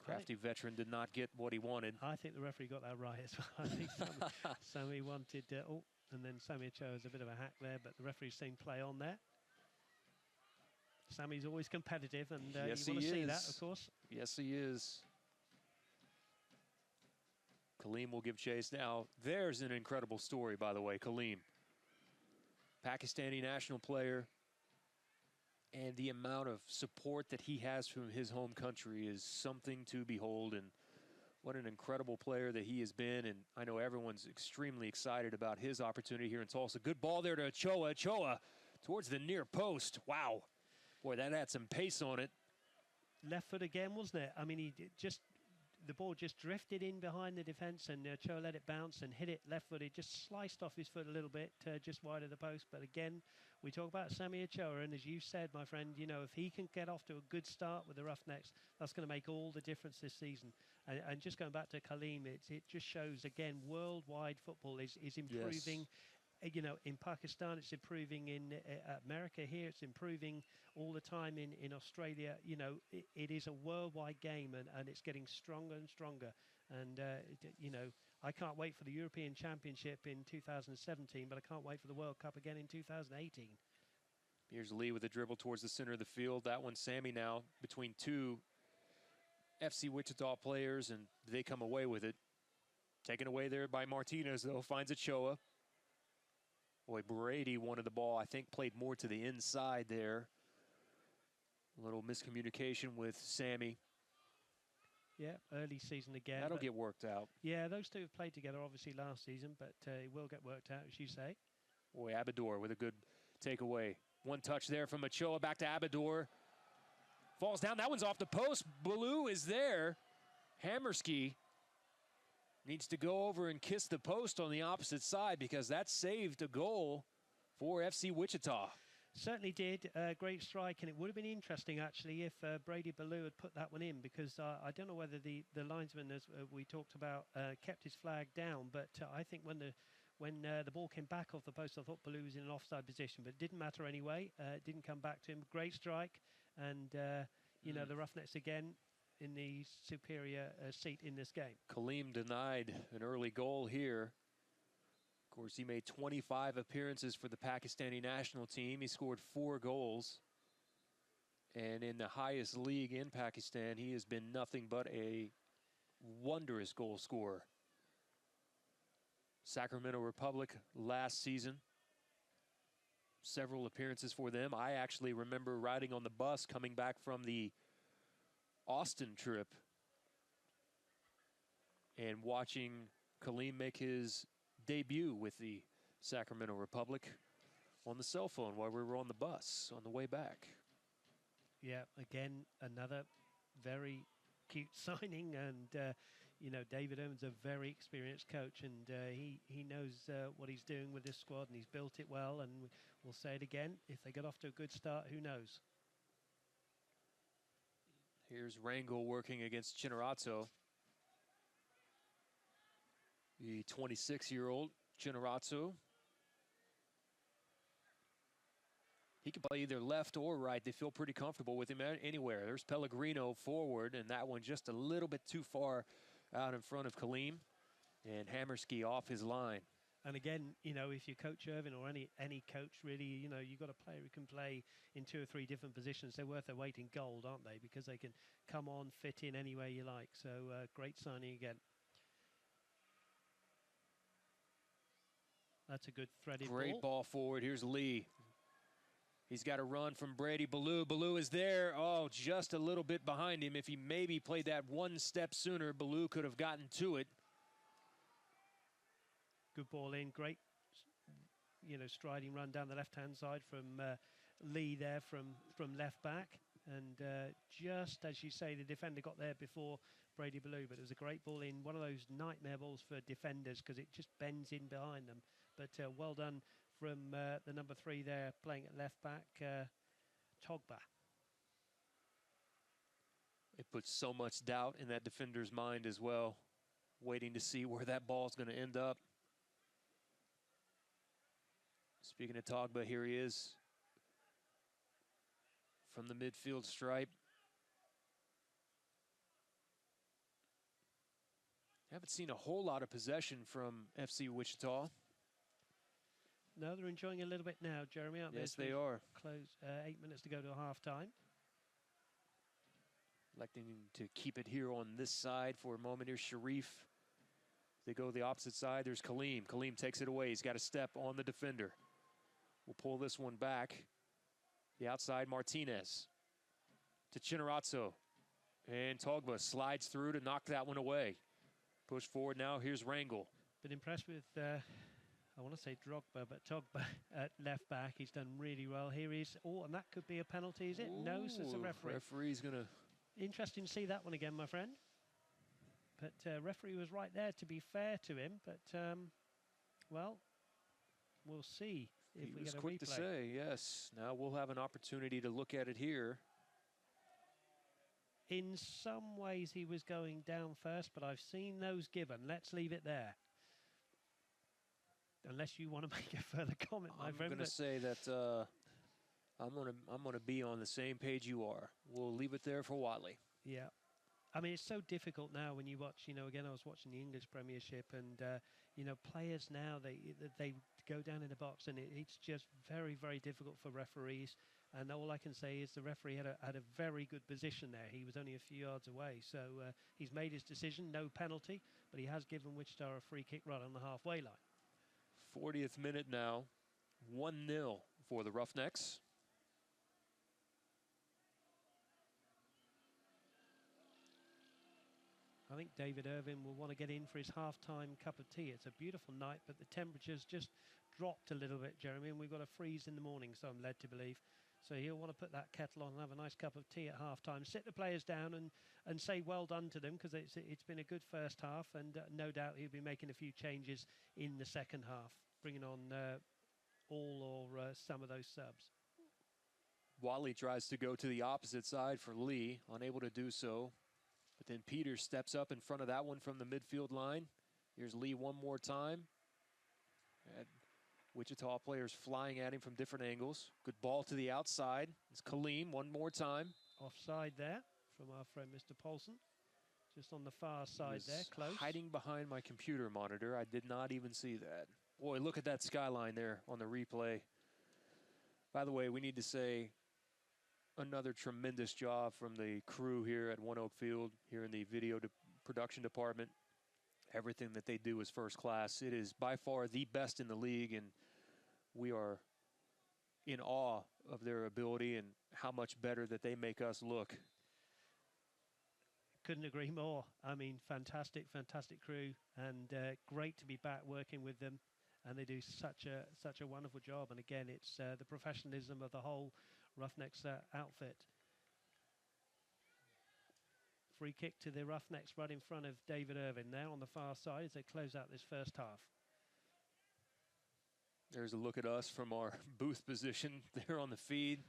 Crafty veteran did not get what he wanted. I think the referee got that right as well. I think Sammy wanted, and then Sammy Ochoa is a bit of a hack there, but the referee's seen play on there. Sammy's always competitive, and yes, you want to see that, is. of course. Yes, he is. Kaleem will give chase now. There's an incredible story, by the way, Kaleem. Pakistani national player, and the amount of support that he has from his home country is something to behold. And What an incredible player that he has been, and I know everyone's extremely excited about his opportunity here in Tulsa. Good ball there to Ochoa. Ochoa towards the near post. Wow. Boy, that had some pace on it. Left foot again, wasn't it? I mean, the ball just drifted in behind the defence, and Ochoa let it bounce and hit it left-footed, just sliced off his foot a little bit, just wide of the post. But again, we talk about Sammy Ochoa, and as you said, my friend, you know, if he can get off to a good start with the Roughnecks, that's going to make all the difference this season. And just going back to Kaleem, it just shows, again, worldwide football is improving. Yes. You know, in Pakistan, it's improving. In America here, it's improving all the time. In Australia, you know, it is a worldwide game, and it's getting stronger and stronger. And, you know, I can't wait for the European Championship in 2017, but I can't wait for the World Cup again in 2018. Here's Lee with a dribble towards the center of the field. That one, Sammy now between two FC Wichita players, and they come away with it. Taken away there by Martinez, though, finds Ochoa. Boy, Brady wanted the ball, I think, played more to the inside there. A little miscommunication with Sammy. Yeah, early season again. That'll get worked out. Yeah, those two have played together, obviously, last season, but it will get worked out, as you say. Boy, Abador with a good takeaway. One touch there from Ochoa, back to Abador. Falls down, that one's off the post. Ballew is there. Hammerski needs to go over and kiss the post on the opposite side, because that saved a goal for FC Wichita. Certainly did. Great strike, and it would have been interesting, actually, if Brady Ballew had put that one in, because I don't know whether the linesman, as we talked about, kept his flag down, but I think when the ball came back off the post, I thought Ballew was in an offside position, but it didn't matter anyway. It didn't come back to him. Great strike, and, you know, the Roughnecks again in the superior seat in this game. Kaleem denied an early goal here. Of course, he made 25 appearances for the Pakistani national team. He scored 4 goals. And in the highest league in Pakistan, he has been nothing but a wondrous goal scorer. Sacramento Republic last season, several appearances for them. I actually remember riding on the bus coming back from the Austin trip and watching Kaleem make his debut with the Sacramento Republic on the cell phone while we were on the bus on the way back. Yeah, again, another very cute signing, and you know, David Owen's a very experienced coach, and he knows what he's doing with this squad, and he's built it well, and we'll say it again, if they get off to a good start, who knows? Here's Rangel working against Chinnerazzo. The 26-year-old Chinnerazzo. He can play either left or right. They feel pretty comfortable with him anywhere. There's Pellegrino forward, and that one just a little bit too far out in front of Kaleem. And Hammerski off his line. And again, you know, if you're Coach Irvin or any coach, really, you know, you've got a player who can play in 2 or 3 different positions. They're worth their weight in gold, aren't they? Because they can come on, fit in any way you like. So great signing again. That's a good threaded ball. Great ball forward. Here's Lee. He's got a run from Brady Ballew. Ballew is there. Oh, just a little bit behind him. If he maybe played that one step sooner, Ballew could have gotten to it. Good ball in. Great, you know, striding run down the left-hand side from Lee there from left back. And just as you say, the defender got there before Brady Ballew, but it was a great ball in. One of those nightmare balls for defenders because it just bends in behind them. But well done from the number 3 there, playing at left back, Togba. It puts so much doubt in that defender's mind as well, waiting to see where that ball's going to end up. Speaking of Togba, here he is from the midfield stripe. Haven't seen a whole lot of possession from FC Wichita. No, they're enjoying a little bit now, Jeremy, aren't they? Yes, they are. Close 8 minutes to go to half-time. Electing to keep it here on this side for a moment. Here's Sharif. They go the opposite side. There's Kaleem. Kaleem takes it away. He's got a step on the defender. We'll pull this one back. The outside, Martinez to Chinnerazzo. And Togba slides through to knock that one away. Push forward now. Here's Rangel. Been impressed with, I want to say Drogba, but Togba at left back. He's done really well. Here he is. Oh, and that could be a penalty, is it? No, says the referee. Referee's going to... Interesting to see that one again, my friend. But referee was right there, to be fair to him. But, well, we'll see if we get a replay. He was quick to say, yes. Now we'll have an opportunity to look at it here. In some ways, he was going down first, but I've seen those given. Let's leave it there. Unless you want to make a further comment, my friend. I'm going to say that I'm going to be on the same page you are. We'll leave it there for Watley. Yeah. I mean, it's so difficult now when you watch, again, I was watching the English Premiership, and, players now, they go down in the box, and it's just very, very difficult for referees. And all I can say is the referee had a very good position there. He was only a few yards away. So he's made his decision, no penalty, but he has given Wichita a free kick right on the halfway line. 40th minute now, 1-0 for the Roughnecks. I think David Irvin will want to get in for his half-time cup of tea. It's a beautiful night, but the temperature's just dropped a little bit, Jeremy, and we've got a freeze in the morning, so I'm led to believe. So he'll want to put that kettle on and have a nice cup of tea at half-time, sit the players down and say well done to them, because it's been a good first half, and no doubt he'll be making a few changes in the second half, bringing on all or some of those subs. Watley tries to go to the opposite side for Lee, unable to do so. But then Peters steps up in front of that one from the midfield line. Here's Lee one more time. And Wichita players flying at him from different angles. Good ball to the outside. It's Kaleem one more time. Offside there from our friend Mr. Paulson. Just on the far side there, close. Hiding behind my computer monitor. I did not even see that. Boy, look at that skyline there on the replay. By the way, we need to say another tremendous job from the crew here at One Oak Field, here in the video production department. Everything that they do is first class. It is by far the best in the league, and we are in awe of their ability and how much better that they make us look. Couldn't agree more. I mean, fantastic, fantastic crew, and great to be back working with them. And they do such a wonderful job. And again, it's the professionalism of the whole Roughnecks outfit. Free kick to the Roughnecks right in front of David Irvin now on the far side as they close out this first half. There's a look at us from our booth position there on the feed.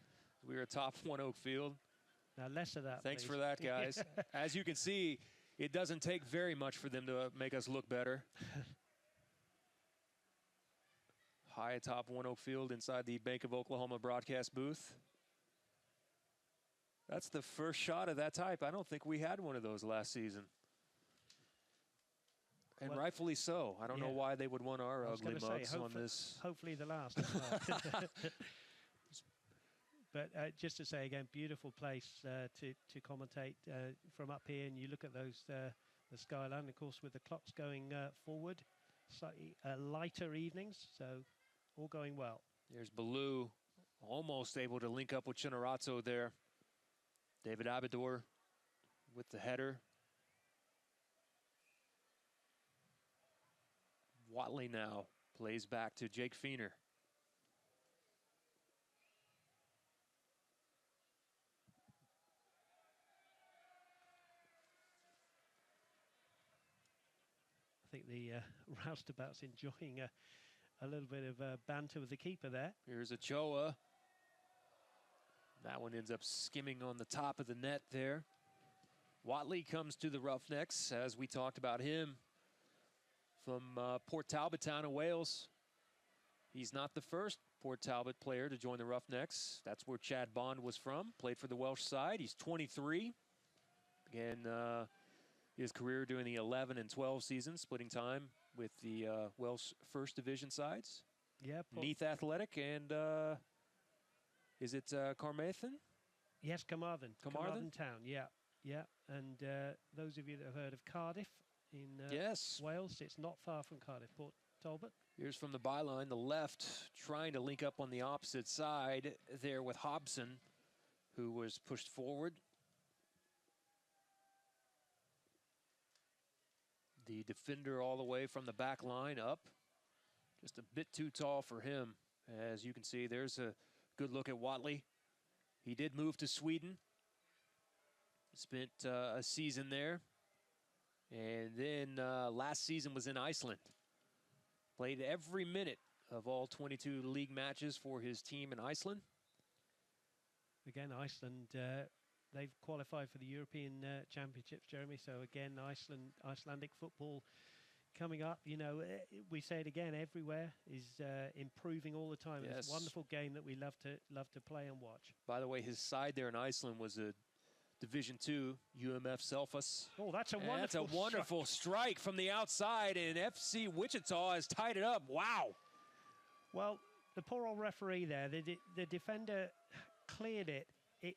We're atop One Oak Field. Now less of that, Thanks please. for that, guys. As you can see, it doesn't take very much for them to make us look better. High atop One Oak Field inside the Bank of Oklahoma broadcast booth. That's the first shot of that type. I don't think we had one of those last season. And well, rightfully so. I don't know why they would want our ugly mugs on this. Hopefully the last as well. But just to say again, beautiful place to commentate from up here. And you look at those, the skyline, of course, with the clocks going forward. Slightly lighter evenings, so all going well. There's Ballew, almost able to link up with Chinorazzo there. David Abador with the header. Watley now plays back to Jake Feener. I think the roustabout's enjoying a little bit of banter with the keeper there. Here's Ochoa. That one ends up skimming on the top of the net there. Watley comes to the Roughnecks, as we talked about him, from Port Talbot town of Wales. He's not the first Port Talbot player to join the Roughnecks. That's where Chad Bond was from, played for the Welsh side. He's 23. Again, his career doing the 11 and 12 seasons, splitting time with the Welsh First Division sides. Yeah, Neath Athletic and... is it Carmarthen? Yes, Carmarthen. Carmarthen town, yeah. And those of you that have heard of Cardiff in Wales, it's not far from Cardiff, Port Talbot. Here's from the byline, the left, trying to link up on the opposite side there with Hobson, who was pushed forward. The defender all the way from the back line up. Just a bit too tall for him. As you can see, there's a good look at Watley. He did move to Sweden. Spent a season there. And then last season was in Iceland. Played every minute of all 22 league matches for his team in Iceland. Again, Iceland, they've qualified for the European Championships, Jeremy. So again, Icelandic football coming up. You know, we say it again, everywhere is improving all the time. Yes. It's a wonderful game that we love to play and watch. By the way, his side there in Iceland was a Division II, UMF Selfoss. Oh, that's a wonderful That's a wonderful strike from the outside, and FC Wichita has tied it up. Wow. Well, the poor old referee there, the defender cleared it. It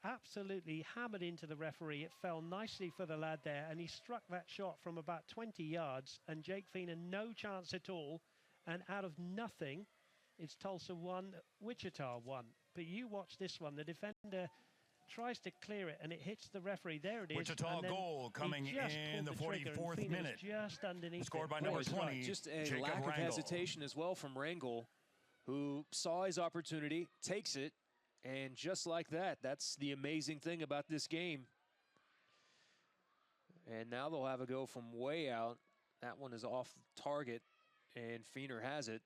absolutely hammered into the referee. It fell nicely for the lad there, and he struck that shot from about 20 yards, and Jake Feener, no chance at all. And out of nothing, it's Tulsa 1, Wichita 1. But you watch this one. The defender tries to clear it, and it hits the referee. There it is. Wichita goal coming in the 44th minute. Just underneath. Scored by number 20, Just a Jacob lack of Rangel. hesitation as well from Rangel, who saw his opportunity, takes it, and just like that, that's the amazing thing about this game. And now they'll have a go from way out. That one is off target, and Feener has it.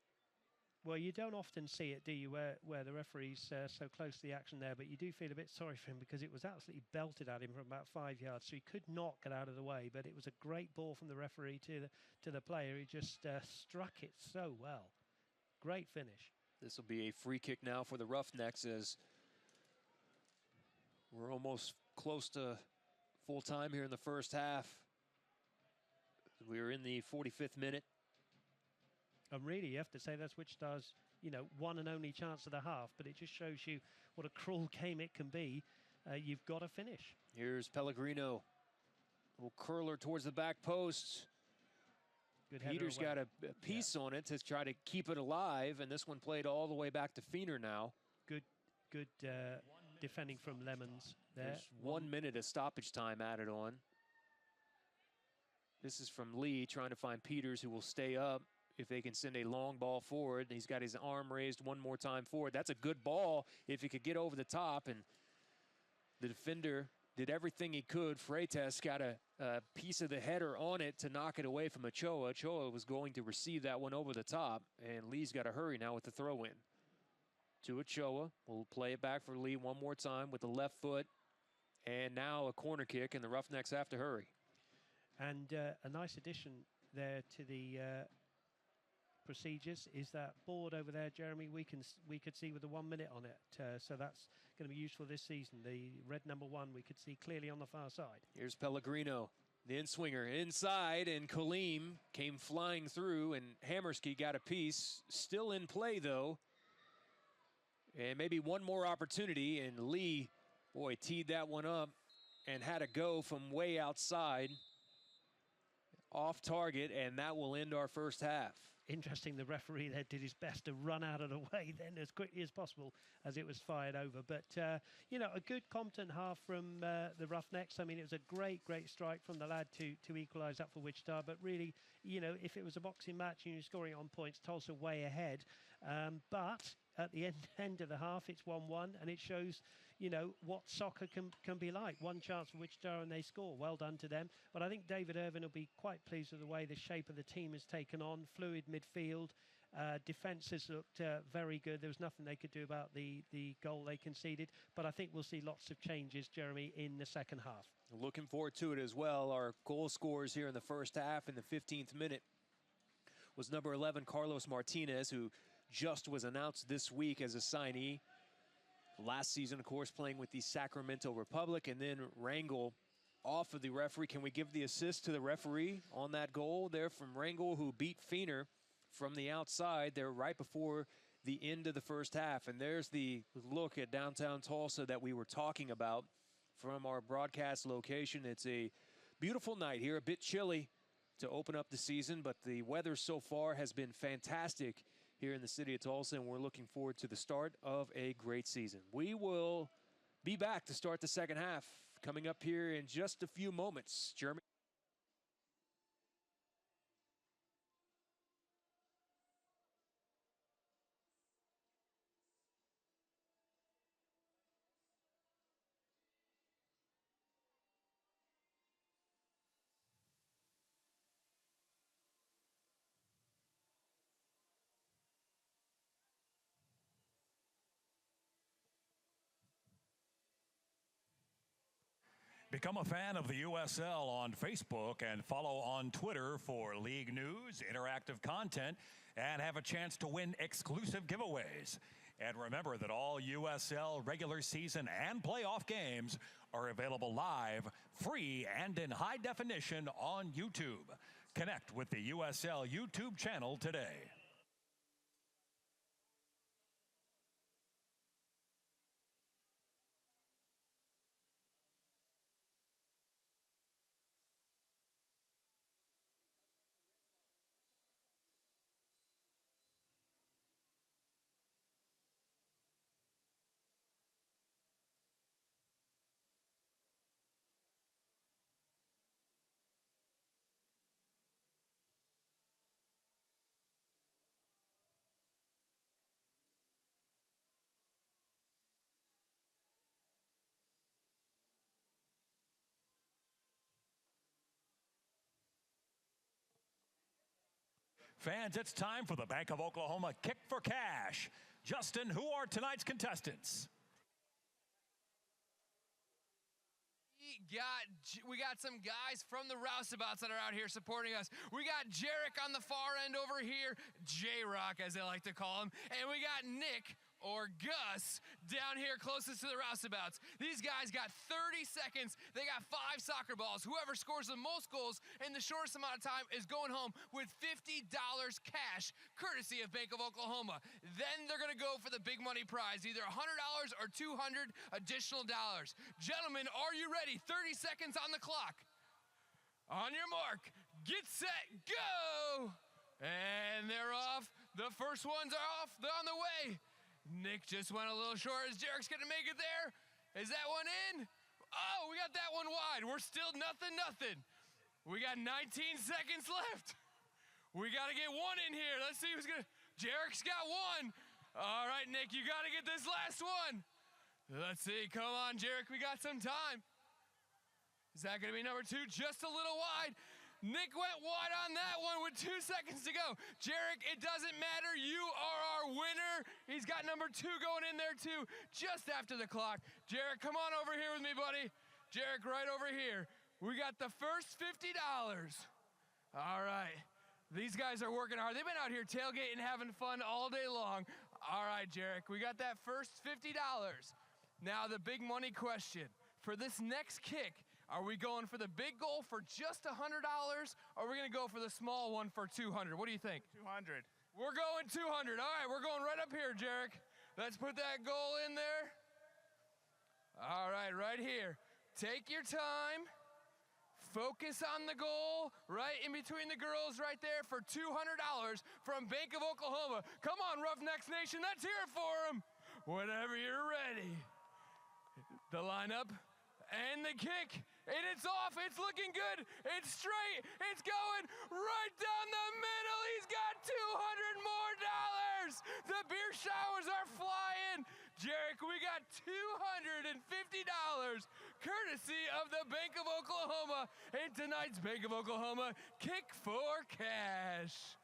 Well, you don't often see it, do you, where the referee's so close to the action there, but you do feel a bit sorry for him because it was absolutely belted at him from about 5 yards, so he could not get out of the way, but it was a great ball from the referee to the player. He just struck it so well. Great finish. This will be a free kick now for the Roughnecks, as we're almost close to full time here in the first half. We're in the 45th minute. And really, you have to say that's Wichita's, one and only chance of the half, but it just shows you what a cruel game it can be. You've got to finish. Here's Pellegrino. Little curler towards the back post. Good Peter's got a piece on it to try to keep it alive, and this one played all the way back to Feener now. Good defending from Lemons there. There's 1 minute of stoppage time added on. This is from Lee trying to find Peters, who will stay up if they can send a long ball forward. He's got his arm raised one more time forward. That's a good ball if he could get over the top, and the defender did everything he could. Freitas got a piece of the header on it to knock it away from Ochoa. Ochoa was going to receive that one over the top, and Lee's got to hurry now with the throw-in. To Ochoa, we'll play it back for Lee one more time with the left foot, and now a corner kick, and the Roughnecks have to hurry. And a nice addition there to the procedures is that board over there, Jeremy. We could see with the 1 minute on it, so that's going to be useful this season. The red number 1 we could see clearly on the far side. Here's Pellegrino, the in-swinger inside, and Kaleem came flying through, and Hammerski got a piece. Still in play though, and maybe one more opportunity, and Lee, boy, teed that one up and had a go from way outside, off target, and that will end our first half. Interesting, the referee there did his best to run out of the way then as quickly as possible as it was fired over. But, a good competent half from the Roughnecks. I mean, it was a great strike from the lad to equalise that for Wichita. But really, if it was a boxing match and you're scoring on points, Tulsa way ahead. But at the end of the half, it's 1-1, and it shows, what soccer can be like. One chance for Wichita and they score. Well done to them. But I think David Irvin will be quite pleased with the way the shape of the team has taken on. Fluid midfield. Defence has looked very good. There was nothing they could do about the goal they conceded. But I think we'll see lots of changes, Jeremy, in the second half. Looking forward to it as well. Our goal scorers here in the first half in the 15th minute was number 11, Carlos Martinez, who just was announced this week as a signee. Last season, of course, playing with the Sacramento Republic, and then Rangel off of the referee. Can we give the assist to the referee on that goal there from Rangel, who beat Feener from the outside there right before the end of the first half? And there's the look at downtown Tulsa that we were talking about from our broadcast location. It's a beautiful night here, a bit chilly to open up the season, but the weather so far has been fantastic here in the city of Tulsa, and we're looking forward to the start of a great season. We will be back to start the second half coming up here in just a few moments. Jeremy. Become a fan of the USL on Facebook and follow on Twitter for league news, interactive content, and have a chance to win exclusive giveaways. And remember that all USL regular season and playoff games are available live, free, and in high definition on YouTube. Connect with the USL YouTube channel today. Fans, it's time for the Bank of Oklahoma Kick for Cash. Justin, who are tonight's contestants? We got some guys from the Roustabouts that are out here supporting us. We got Jarek on the far end over here, J-Rock as they like to call him, and we got Nick or Gus down here closest to the Roustabouts. These guys got 30 seconds. They got 5 soccer balls. Whoever scores the most goals in the shortest amount of time is going home with $50 cash, courtesy of Bank of Oklahoma. Then they're going to go for the big money prize, either $100 or $200 additional dollars. Gentlemen, are you ready? 30 seconds on the clock. On your mark, get set, go! And they're off. The first ones are off. They're on the way. Nick just went a little short as Jarek's going to make it there. Is that one in? Oh, we got that one wide. We're still nothing. We got 19 seconds left. We got to get one in here. Let's see who's going to. Jarek's got one. All right, Nick, you got to get this last one. Let's see. Come on, Jarek. We got some time. Is that going to be number 2? Just a little wide. Nick went wide on that one with 2 seconds to go. Jarek, it doesn't matter. You are our winner. He's got number 2 going in there too, just after the clock. Jarek, come on over here with me, buddy. Jarek, right over here. We got the first $50. All right. These guys are working hard. They've been out here tailgating, having fun all day long. All right, Jarek, we got that first $50. Now the big money question. For this next kick, are we going for the big goal for just $100, or are we going to go for the small one for $200? What do you think? 200. We're going 200. All right, we're going right up here, Jarek. Let's put that goal in there. All right, right here. Take your time. Focus on the goal right in between the girls right there for $200 from Bank of Oklahoma. Come on, Roughnecks Nation, let's hear it for them. Whenever you're ready. The lineup and the kick. And it's off. It's looking good. It's straight. It's going right down the middle. He's got $200 more. The beer showers are flying. Jarek, we got $250 courtesy of the Bank of Oklahoma in tonight's Bank of Oklahoma Kick for Cash.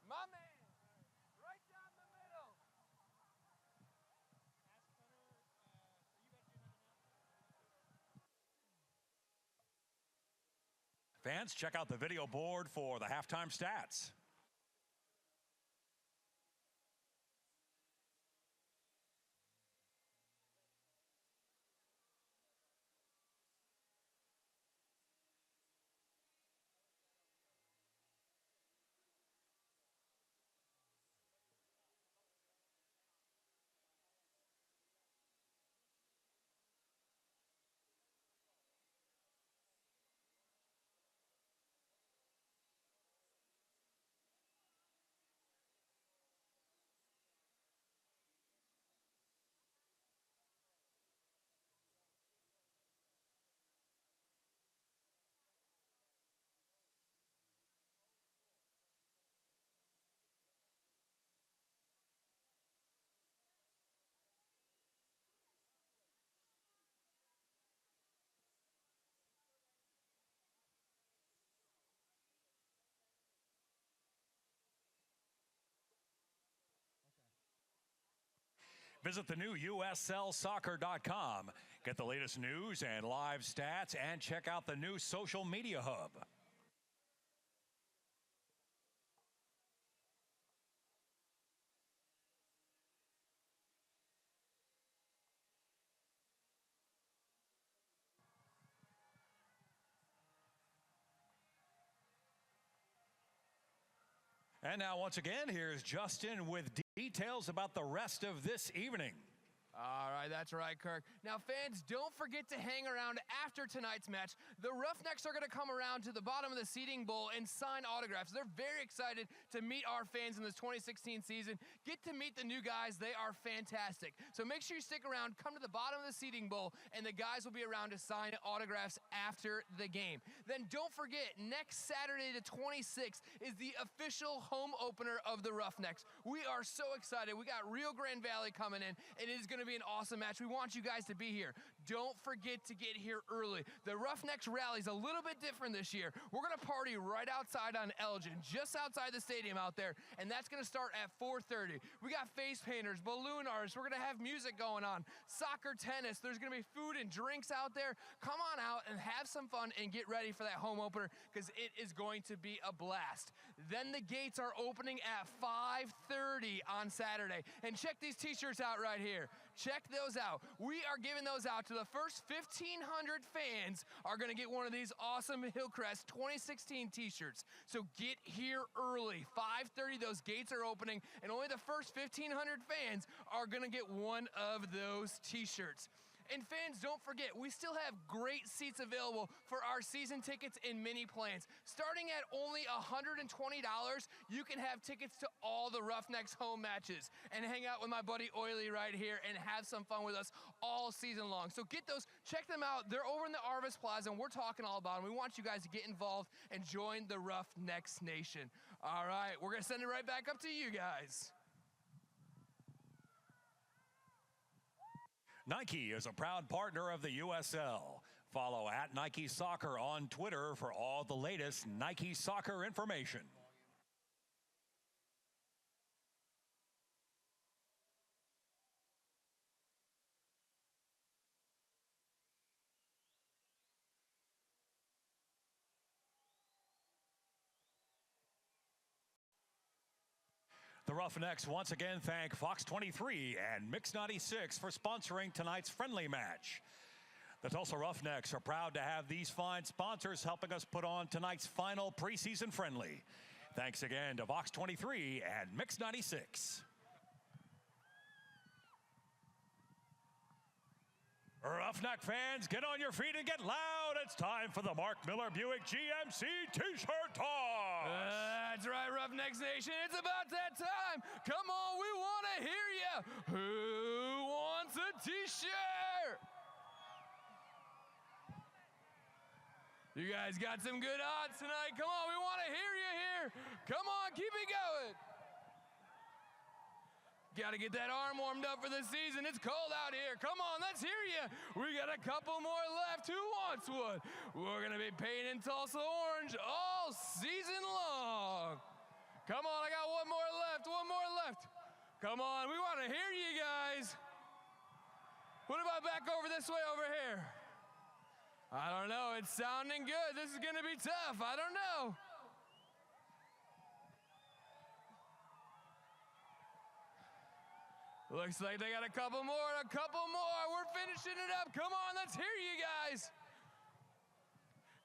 My man, right down the middle. Fans, check out the video board for the halftime stats. Visit the new USLsoccer.com. Get the latest news and live stats, and check out the new social media hub. And now, once again, here's Justin with details about the rest of this evening. All right, that's right, Kirk. Now, fans, don't forget to hang around after tonight's match. The Roughnecks are going to come around to the bottom of the seating bowl and sign autographs. They're very excited to meet our fans in this 2016 season. Get to meet the new guys. They are fantastic. So make sure you stick around, come to the bottom of the seating bowl, and the guys will be around to sign autographs after the game. Then don't forget, next Saturday the 26th is the official home opener of the Roughnecks. We are so excited. We got Rio Grande Valley coming in, and it is going to be an awesome match. We want you guys to be here. Don't forget to get here early. The Roughnecks rally is a little bit different this year. We're going to party right outside on Elgin, just outside the stadium out there, and that's going to start at 4:30. We got face painters, balloon artists. We're going to have music going on, soccer, tennis. There's going to be food and drinks out there. Come on out and have some fun and get ready for that home opener, because it is going to be a blast. Then the gates are opening at 5:30 on Saturday. And check these t-shirts out right here. Check those out. We are giving those out to the first 1,500 fans are going to get one of these awesome Hillcrest 2016 t-shirts. So get here early. 5:30, those gates are opening, and only the first 1,500 fans are going to get one of those t-shirts. And fans, don't forget, we still have great seats available for our season tickets and mini plans. Starting at only $120, you can have tickets to all the Roughnecks home matches and hang out with my buddy Oily right here and have some fun with us all season long. So get those, check them out. They're over in the Arvis Plaza, and we're talking all about them. We want you guys to get involved and join the Roughnecks Nation. All right, we're going to send it right back up to you guys. Nike is a proud partner of the USL. Follow at Nike Soccer on Twitter for all the latest Nike Soccer information. The Roughnecks once again thank Fox 23 and Mix 96 for sponsoring tonight's friendly match. The Tulsa Roughnecks are proud to have these fine sponsors helping us put on tonight's final preseason friendly. Thanks again to Fox 23 and Mix 96. Roughneck fans, get on your feet and get loud. It's time for the Mark Miller Buick GMC t-shirt toss. That's right, Roughnecks Nation. It's about that time. Come on, we want to hear you. Who wants a t-shirt? You guys got some good odds tonight. Come on, we want to hear you here. Come on, keep it going. Got to get that arm warmed up for the season. It's cold out here. Come on, let's hear you. We got a couple more left. Who wants one? We're going to be painting Tulsa orange all season long. Come on, I got one more left. One more left. Come on, we want to hear you guys. What about back over this way over here? I don't know. It's sounding good. This is going to be tough. I don't know. Looks like they got a couple more, We're finishing it up. Come on, let's hear you guys.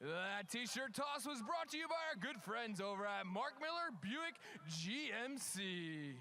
That t-shirt toss was brought to you by our good friends over at Mark Miller Buick GMC.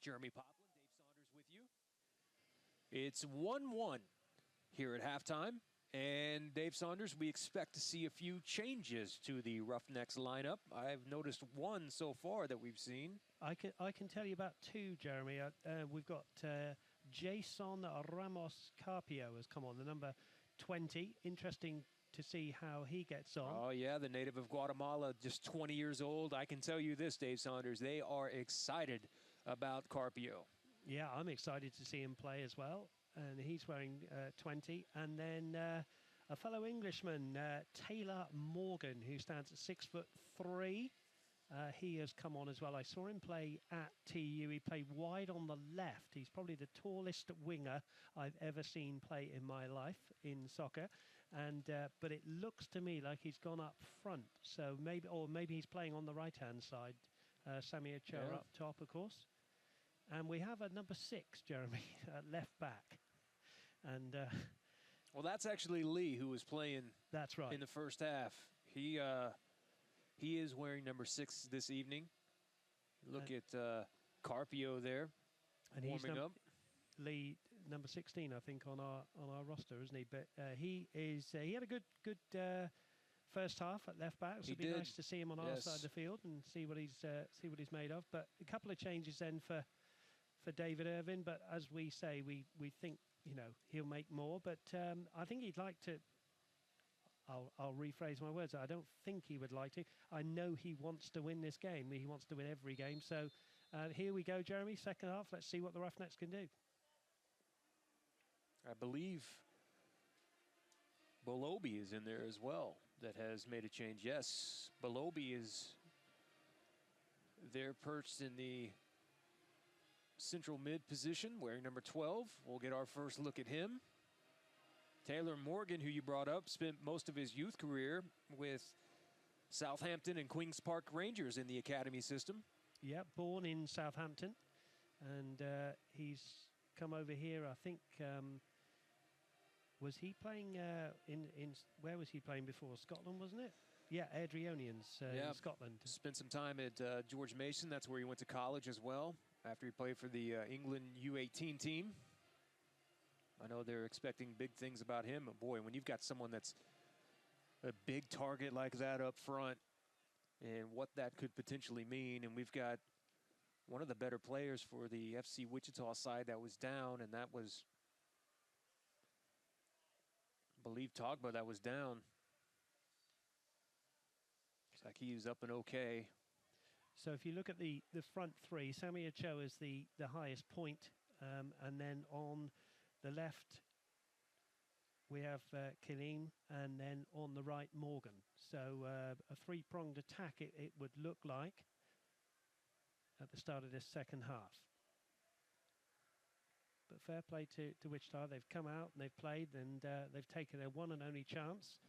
Jeremy Poplin, Dave Saunders with you. It's 1-1 here at halftime. And Dave Saunders, we expect to see a few changes to the Roughnecks lineup. I've noticed one so far that we've seen. I can tell you about two, Jeremy. We've got Jason Ramos Carpio has come on, the number 20. Interesting to see how he gets on. Oh, yeah, the native of Guatemala, just 20 years old. I can tell you this, Dave Saunders, they are excited about Carpio. Yeah, I'm excited to see him play as well. And he's wearing 20. And then a fellow Englishman, Taylor Morgan, who stands at 6'3". He has come on as well. I saw him play at TU. He played wide on the left. He's probably the tallest winger I've ever seen play in my life in soccer. And but it looks to me like he's gone up front. So maybe he's playing on the right-hand side. Sammy Ochoa up top, of course. And we have a number 6, Jeremy, left back. And well, that's actually Lee, who was playing. That's right. In the first half. He is wearing number 6 this evening. Look at Carpio there, and warming up. Lee, number 16, I think, on our roster, isn't he? But he had a good first half at left back. So it'd be nice to see him on our side of the field and see what he's made of. But a couple of changes then for David Irvin. But as we say, we think he'll make more. But I think he'd like to. I'll rephrase my words. I don't think he would like to. I know he wants to win this game. He wants to win every game. So here we go, Jeremy. Second half. Let's see what the Roughnecks can do. I believe Ballew is in there as well. That has made a change. Yes, Ballew is there perched in the central mid position, wearing number 12. We'll get our first look at him. Taylor Morgan, who you brought up, spent most of his youth career with Southampton and Queen's Park Rangers in the academy system. Yeah, born in Southampton. And he's come over here, I think. Was he playing where was he playing before? Scotland, wasn't it? Yeah, Adrionians in Scotland. Spent some time at George Mason. That's where he went to college as well, after he played for the England U18 team. I know they're expecting big things about him. But boy, when you've got someone that's a big target like that up front, and what that could potentially mean, and we've got one of the better players for the FC Wichita side that was down, and that was, I believe, Togba that was down. Looks like he was up and okay. So if you look at the front three, Sammy Ochoa is the highest point, and then on the left, we have Killeen, and then on the right, Morgan. So a three-pronged attack, it would look like, at the start of this second half. But fair play to Wichita. They've come out and they've played, and they've taken their one and only chance.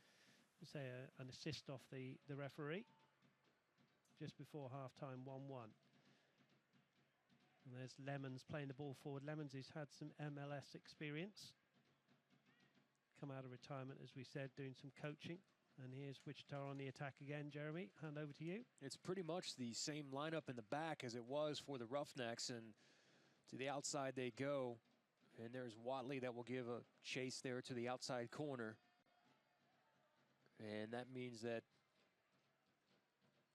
Say an assist off the referee just before half-time, 1-1. And there's Lemons playing the ball forward. Lemons has had some MLS experience. Come out of retirement, as we said, doing some coaching. And here's Wichita on the attack again. Jeremy, hand over to you. It's pretty much the same lineup in the back as it was for the Roughnecks. And to the outside they go. And there's Watley that will give a chase there to the outside corner. And that means that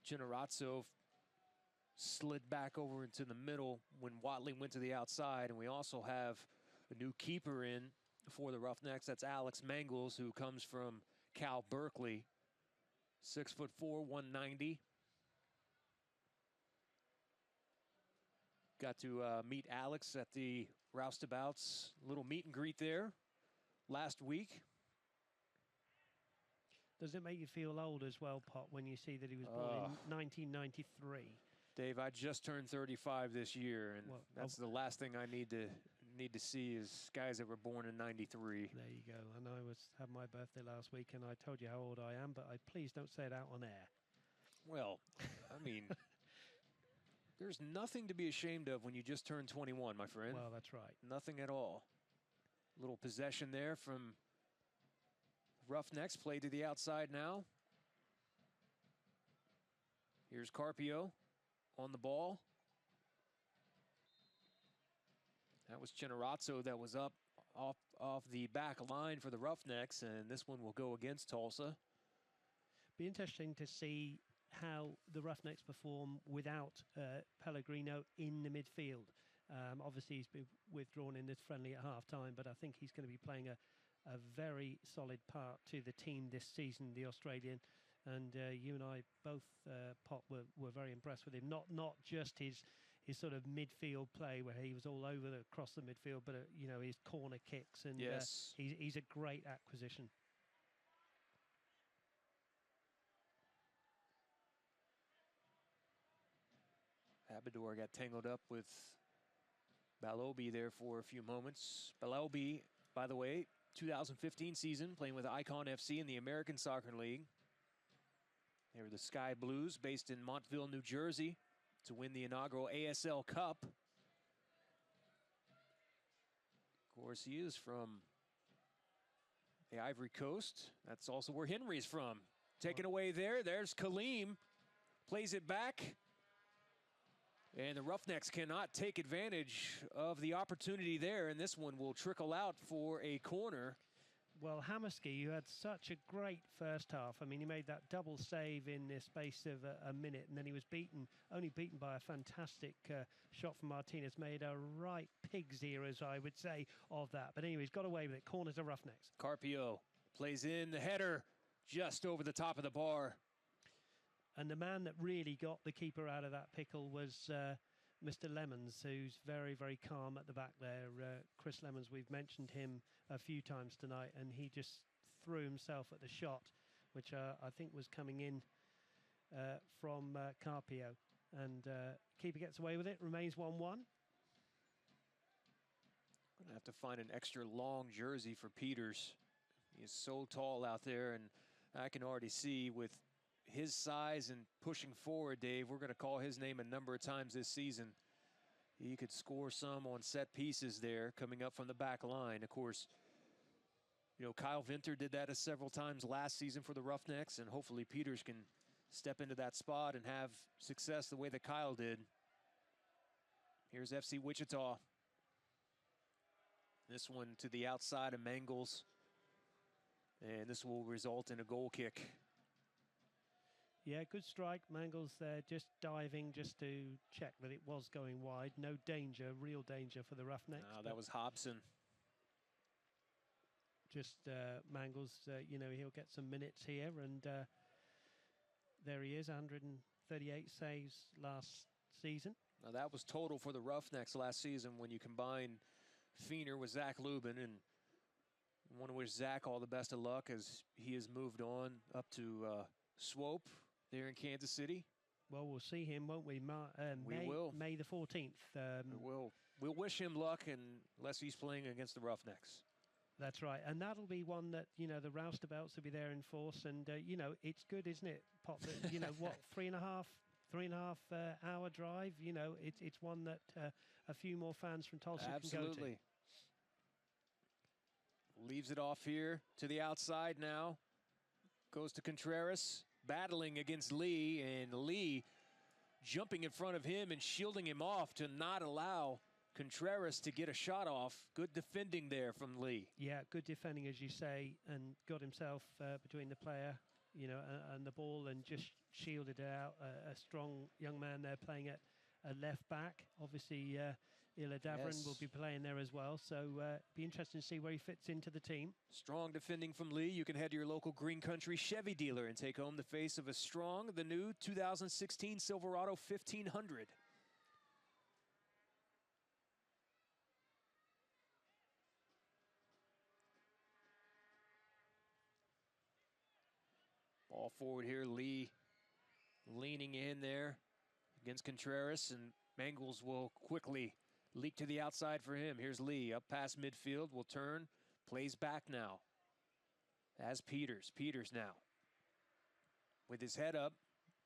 Generazzo slid back over into the middle when Watley went to the outside. And we also have a new keeper in for the Roughnecks. That's Alex Mangles, who comes from Cal Berkeley. 6'4", 190. Got to meet Alex at the Roustabouts little meet and greet there last week. Does it make you feel old as well, Pop, when you see that he was born in 1993? Have I just turned 35 this year, and that's the last thing I need to see is guys that were born in 93. There you go. And I had my birthday last week, and I told you how old I am, but please don't say it out on air. Well, I mean, there's nothing to be ashamed of when you just turned 21, my friend. Well, that's right. Nothing at all. Little possession there from Roughnecks, played to the outside now. Here's Carpio on the ball. That was Chinarazzo that was up off the back line for the Roughnecks, and this one will go against Tulsa. Be interesting to see how the Roughnecks perform without Pellegrino in the midfield. Obviously, he's been withdrawn in this friendly at half-time, but I think he's going to be playing a very solid part to the team this season, the Australian. And you and I both, Pop, were very impressed with him. Not just his sort of midfield play where he was all over across the midfield, but you know, his corner kicks, and yes, he's a great acquisition. Abador got tangled up with Ballew there for a few moments. Ballew, by the way, 2015 season, playing with Icon FC in the American Soccer League. They were the Sky Blues, based in Montville, New Jersey, to win the inaugural ASL Cup. Of course, he is from the Ivory Coast. That's also where Henry's from. Taken away there. There's Kaleem. Plays it back. And the Roughnecks cannot take advantage of the opportunity there, and this one will trickle out for a corner. Well, Hammerski, who had such a great first half. I mean, he made that double save in the space of a minute, and then he was only beaten by a fantastic shot from Martinez. Made a right pig's ear, as I would say, of that. But anyway, he's got away with it. Corner to Roughnecks. Carpio plays in the header just over the top of the bar. And the man that really got the keeper out of that pickle was Mr. Lemons, who's very, very calm at the back there. Chris Lemons, we've mentioned him a few times tonight, and he just threw himself at the shot, which I think was coming in from Carpio. And keeper gets away with it, remains 1-1. Gonna have to find an extra long jersey for Peters. He is so tall out there, and I can already see with his size and pushing forward, Dave, we're going to call his name a number of times this season. He could score some on set pieces there coming up from the back line. Of course, you know, Kyle Vinter did that several times last season for the Roughnecks, and hopefully Peters can step into that spot and have success the way that Kyle did. Here's FC Wichita. This one to the outside of Mangles, and this will result in a goal kick. Yeah, good strike. Mangles there just diving just to check that it was going wide. No danger, real danger for the Roughnecks. No, that was Hobson. Just Mangles, you know, he'll get some minutes here. And there he is, 138 saves last season. Now that was total for the Roughnecks last season when you combine Feener with Zach Lubin. And I want to wish Zach all the best of luck as he has moved on up to Swope there in Kansas City. Well, we'll see him, won't we? We will. May the 14th. We will. We'll wish him luck unless he's playing against the Roughnecks. That's right. And that'll be one that, you know, the roustabouts will be there in force. And, you know, it's good, isn't it, Pop? That, you know, what, three and a half hour drive? You know, it's one that a few more fans from Tulsa can go to. Leaves it off here to the outside now. Goes to Contreras. Battling against Lee, and Lee jumping in front of him and shielding him off to not allow Contreras to get a shot off. Good defending there from Lee. Yeah, good defending, as you say, and got himself between the player, you know, and the ball, and just shielded it out. A strong young man there playing at left back. Obviously, Ila Davrin will be playing there as well, so be interesting to see where he fits into the team. Strong defending from Lee. You can head to your local Green Country Chevy dealer and take home the face of a strong, the new 2016 Silverado 1500. Ball forward here, Lee leaning in there against Contreras, and Mangles will quickly leak to the outside for him. Here's Lee up past midfield, will turn, plays back now. As Peters now. With his head up,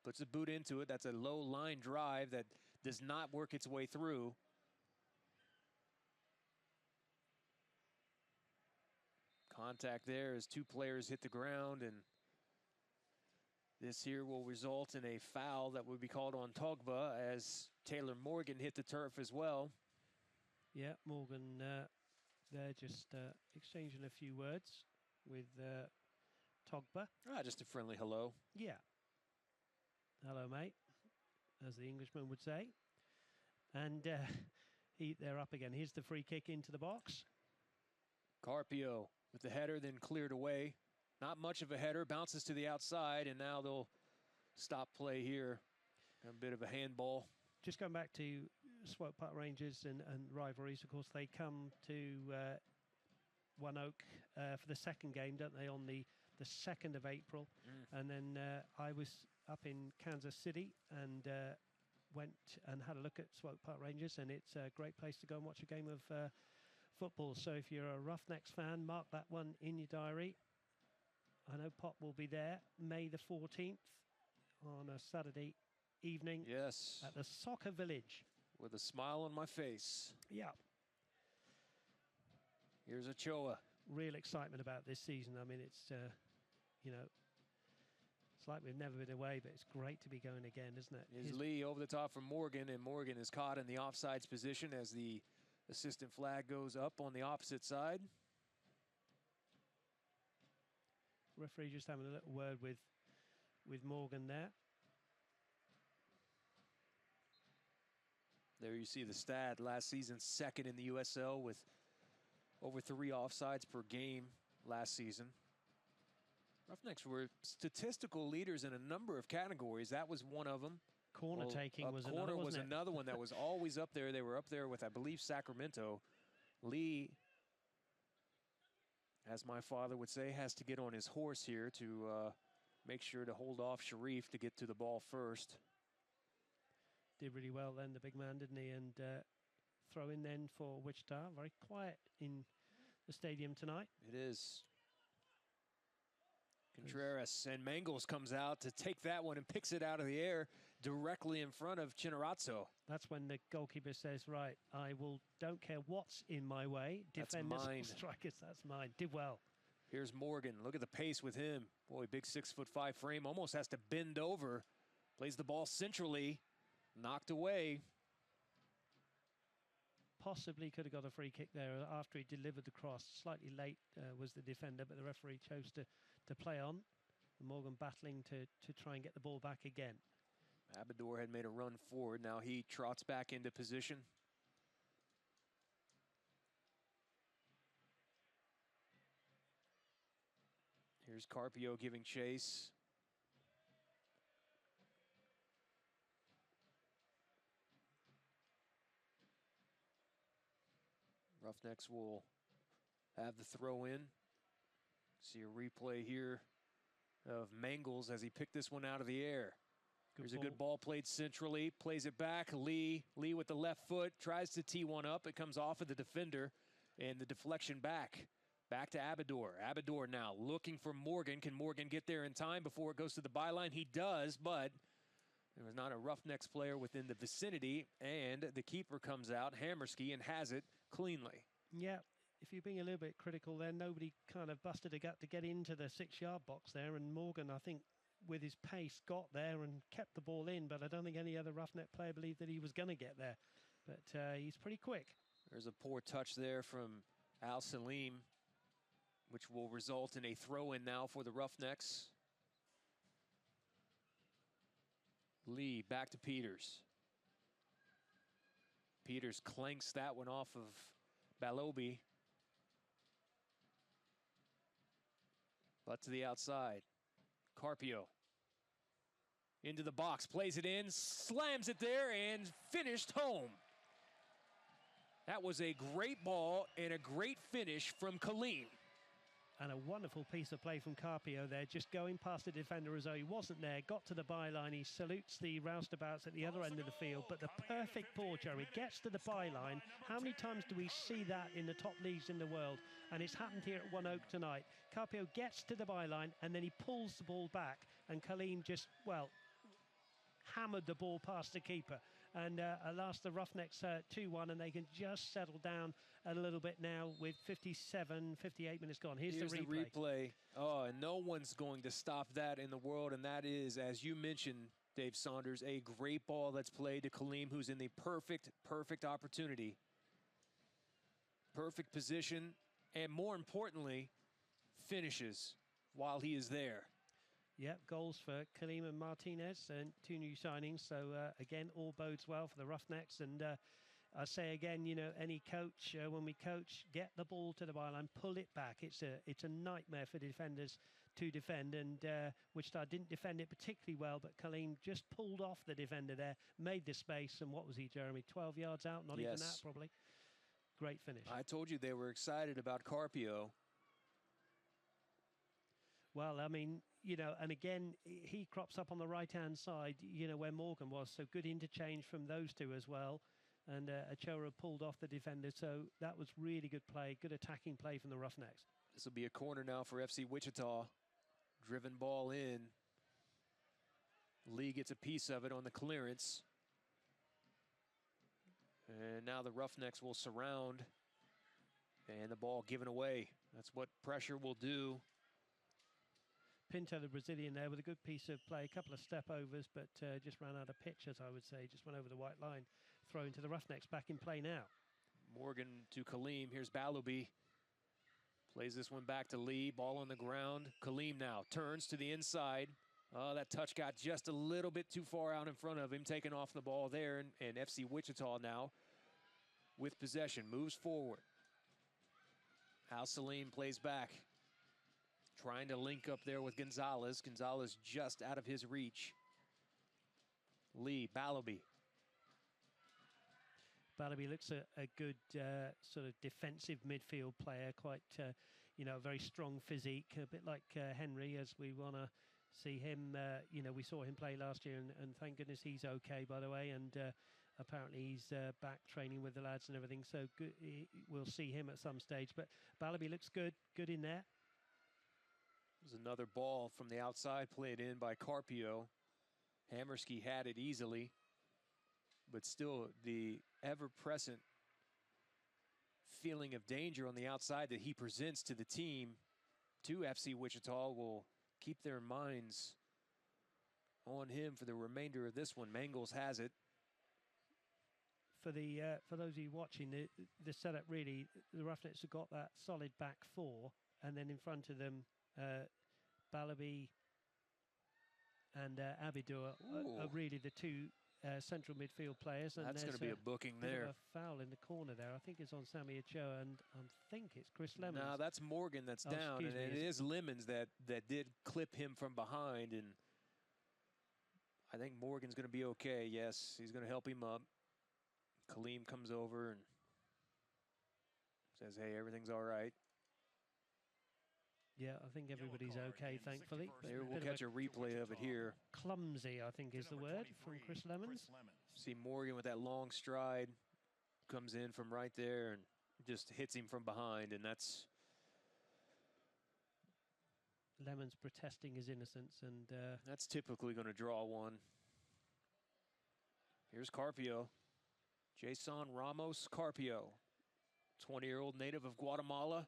puts a boot into it. That's a low line drive that does not work its way through. Contact there as two players hit the ground, and this here will result in a foul that would be called on Togba as Taylor Morgan hit the turf as well. Yeah, Morgan, they're just exchanging a few words with Togba. Just a friendly hello. Yeah. Hello, mate, as the Englishman would say. And they're up again. Here's the free kick into the box. Carpio with the header, then cleared away. Not much of a header, bounces to the outside, and now they'll stop play here. A bit of a handball. Just going back to Swope Park Rangers and rivalries, of course, they come to One Oak for the second game, don't they, on the 2nd of April. And then I was up in Kansas City and went and had a look at Swope Park Rangers, and it's a great place to go and watch a game of football. So if you're a Roughnecks fan, mark that one in your diary. I know Pop will be there May the 14th on a Saturday evening. Yes. At the Soccer Village. With a smile on my face. Yeah. Here's Ochoa. Real excitement about this season. I mean, it's, you know, it's like we've never been away, but it's great to be going again, isn't it? Is Lee over the top from Morgan, and Morgan is caught in the offsides position as the assistant flag goes up on the opposite side. Referee just having a little word with Morgan there. There you see the stat. Last season, second in the USL with over 3 offsides per game last season. Roughnecks were statistical leaders in a number of categories. That was one of them. Corner taking was another, another, wasn't it? Another one that was always up there. They were up there with, I believe, Sacramento. Lee, as my father would say, has to get on his horse here to make sure to hold off Sharif to get to the ball first. Did really well then, the big man, didn't he? And throw in then for Wichita. Very quiet in the stadium tonight. It is. Contreras, and Mangles comes out to take that one and picks it out of the air directly in front of Chinarazzo. That's when the goalkeeper says, right, don't care what's in my way. Defenders, strikers, that's mine. Did well. Here's Morgan. Look at the pace with him. Boy, big 6'5" frame. Almost has to bend over. Plays the ball centrally. Knocked away. Possibly could have got a free kick there after he delivered the cross. Slightly late was the defender, but the referee chose to play on. Morgan battling to try and get the ball back again. Abador had made a run forward. Now he trots back into position. Here's Carpio giving chase. Roughnecks will have the throw in. See a replay here of Mangles as he picked this one out of the air. Here's a good ball played centrally, plays it back. Lee with the left foot, tries to tee one up. It comes off of the defender, and the deflection back to Abador. Abador now looking for Morgan. Can Morgan get there in time before it goes to the byline? He does, but there was not a Roughnecks player within the vicinity, and the keeper comes out, Hammerski, and has it cleanly. Yeah, if you're being a little bit critical there, nobody kind of busted a gut to get into the 6-yard box there, and Morgan, I think, with his pace, got there and kept the ball in, but I don't think any other Roughneck player believed that he was going to get there. But he's pretty quick. There's a poor touch there from Al Salim, which will result in a throw-in now for the Roughnecks. Lee back to Peters. Peters clanks that one off of Ballew. But to the outside. Carpio. Into the box, plays it in, slams it there, and finished home. That was a great ball and a great finish from Colleen. And a wonderful piece of play from Carpio there, just going past the defender as though he wasn't there, got to the byline, he salutes the roustabouts at the other end of the field, but the perfect ball, Jeremy, gets to the byline. How many times do we see that in the top leagues in the world? And it's happened here at One Oak tonight. Carpio gets to the byline, and then he pulls the ball back, and Colleen just, well, hammered the ball past the keeper. And at last the Roughnecks 2-1, and they can just settle down a little bit now with 58 minutes gone. Here's the replay. Oh, and no one's going to stop that in the world, and that is, as you mentioned, Dave Saunders, a great ball that's played to Kaleem, who's in the perfect opportunity. perfect position, and more importantly, finishes while he is there. Yep, goals for Kalim and Martinez, and 2 new signings. So again, all bodes well for the Roughnecks. And I say again, you know, any coach, when we coach, get the ball to the byline, pull it back. It's a nightmare for defenders to defend, and Wichita didn't defend it particularly well, but Kalim just pulled off the defender there, made the space, and what was he, Jeremy? 12 yards out? Not even that, probably. Great finish. I told you they were excited about Carpio. Well, I mean, you know, and again, he crops up on the right-hand side, you know, where Morgan was. So good interchange from those two as well. And Ochoa pulled off the defender. So that was really good play, good attacking play from the Roughnecks. This will be a corner now for FC Wichita. Driven ball in. Lee gets a piece of it on the clearance. And now the Roughnecks will surround. And the ball given away. That's what pressure will do. Pinto, the Brazilian there, with a good piece of play, a couple of step overs, but just ran out of pitch, as I would say. Just went over the white line. Throw into the Roughnecks, back in play now. Morgan to Kalim. Here's Ballew. Plays this one back to Lee. Ball on the ground. Kalim now turns to the inside. Oh, that touch got just a little bit too far out in front of him, taking off the ball there. And FC Wichita now with possession, moves forward. Al Salim plays back. Trying to link up there with Gonzalez. Gonzalez just out of his reach. Lee, Ballew. Ballew looks a good sort of defensive midfield player, quite, you know, a very strong physique, a bit like Henry, as we want to see him. You know, we saw him play last year, and thank goodness he's okay, by the way, and apparently he's back training with the lads and everything, so good, we'll see him at some stage. But Ballew looks good in there. There's another ball from the outside played in by Carpio. Hammerski had it easily, but still the ever-present feeling of danger on the outside that he presents to the team, to FC Wichita, will keep their minds on him for the remainder of this one. Mangles has it. For those of you watching, the setup really, the Roughnecks have got that solid back four, and then in front of them, Ballew and Abidor are really the two central midfield players. And that's going to be a booking there. A foul in the corner there. I think it's on Sammy Ochoa, and I think it's Chris Lemons. No, that's Morgan that's down, and it is Lemons that did clip him from behind, and I think Morgan's going to be okay. Yes, he's going to help him up. Kalim comes over and says, hey, everything's all right. Yeah, I think everybody's okay, thankfully. There, we'll catch a replay of it here. Clumsy, I think, is the word from Chris Lemons. See Morgan with that long stride, comes in from right there and just hits him from behind, and that's... Lemons protesting his innocence, and... that's typically going to draw one. Here's Carpio. Jason Ramos Carpio, 20-year-old native of Guatemala.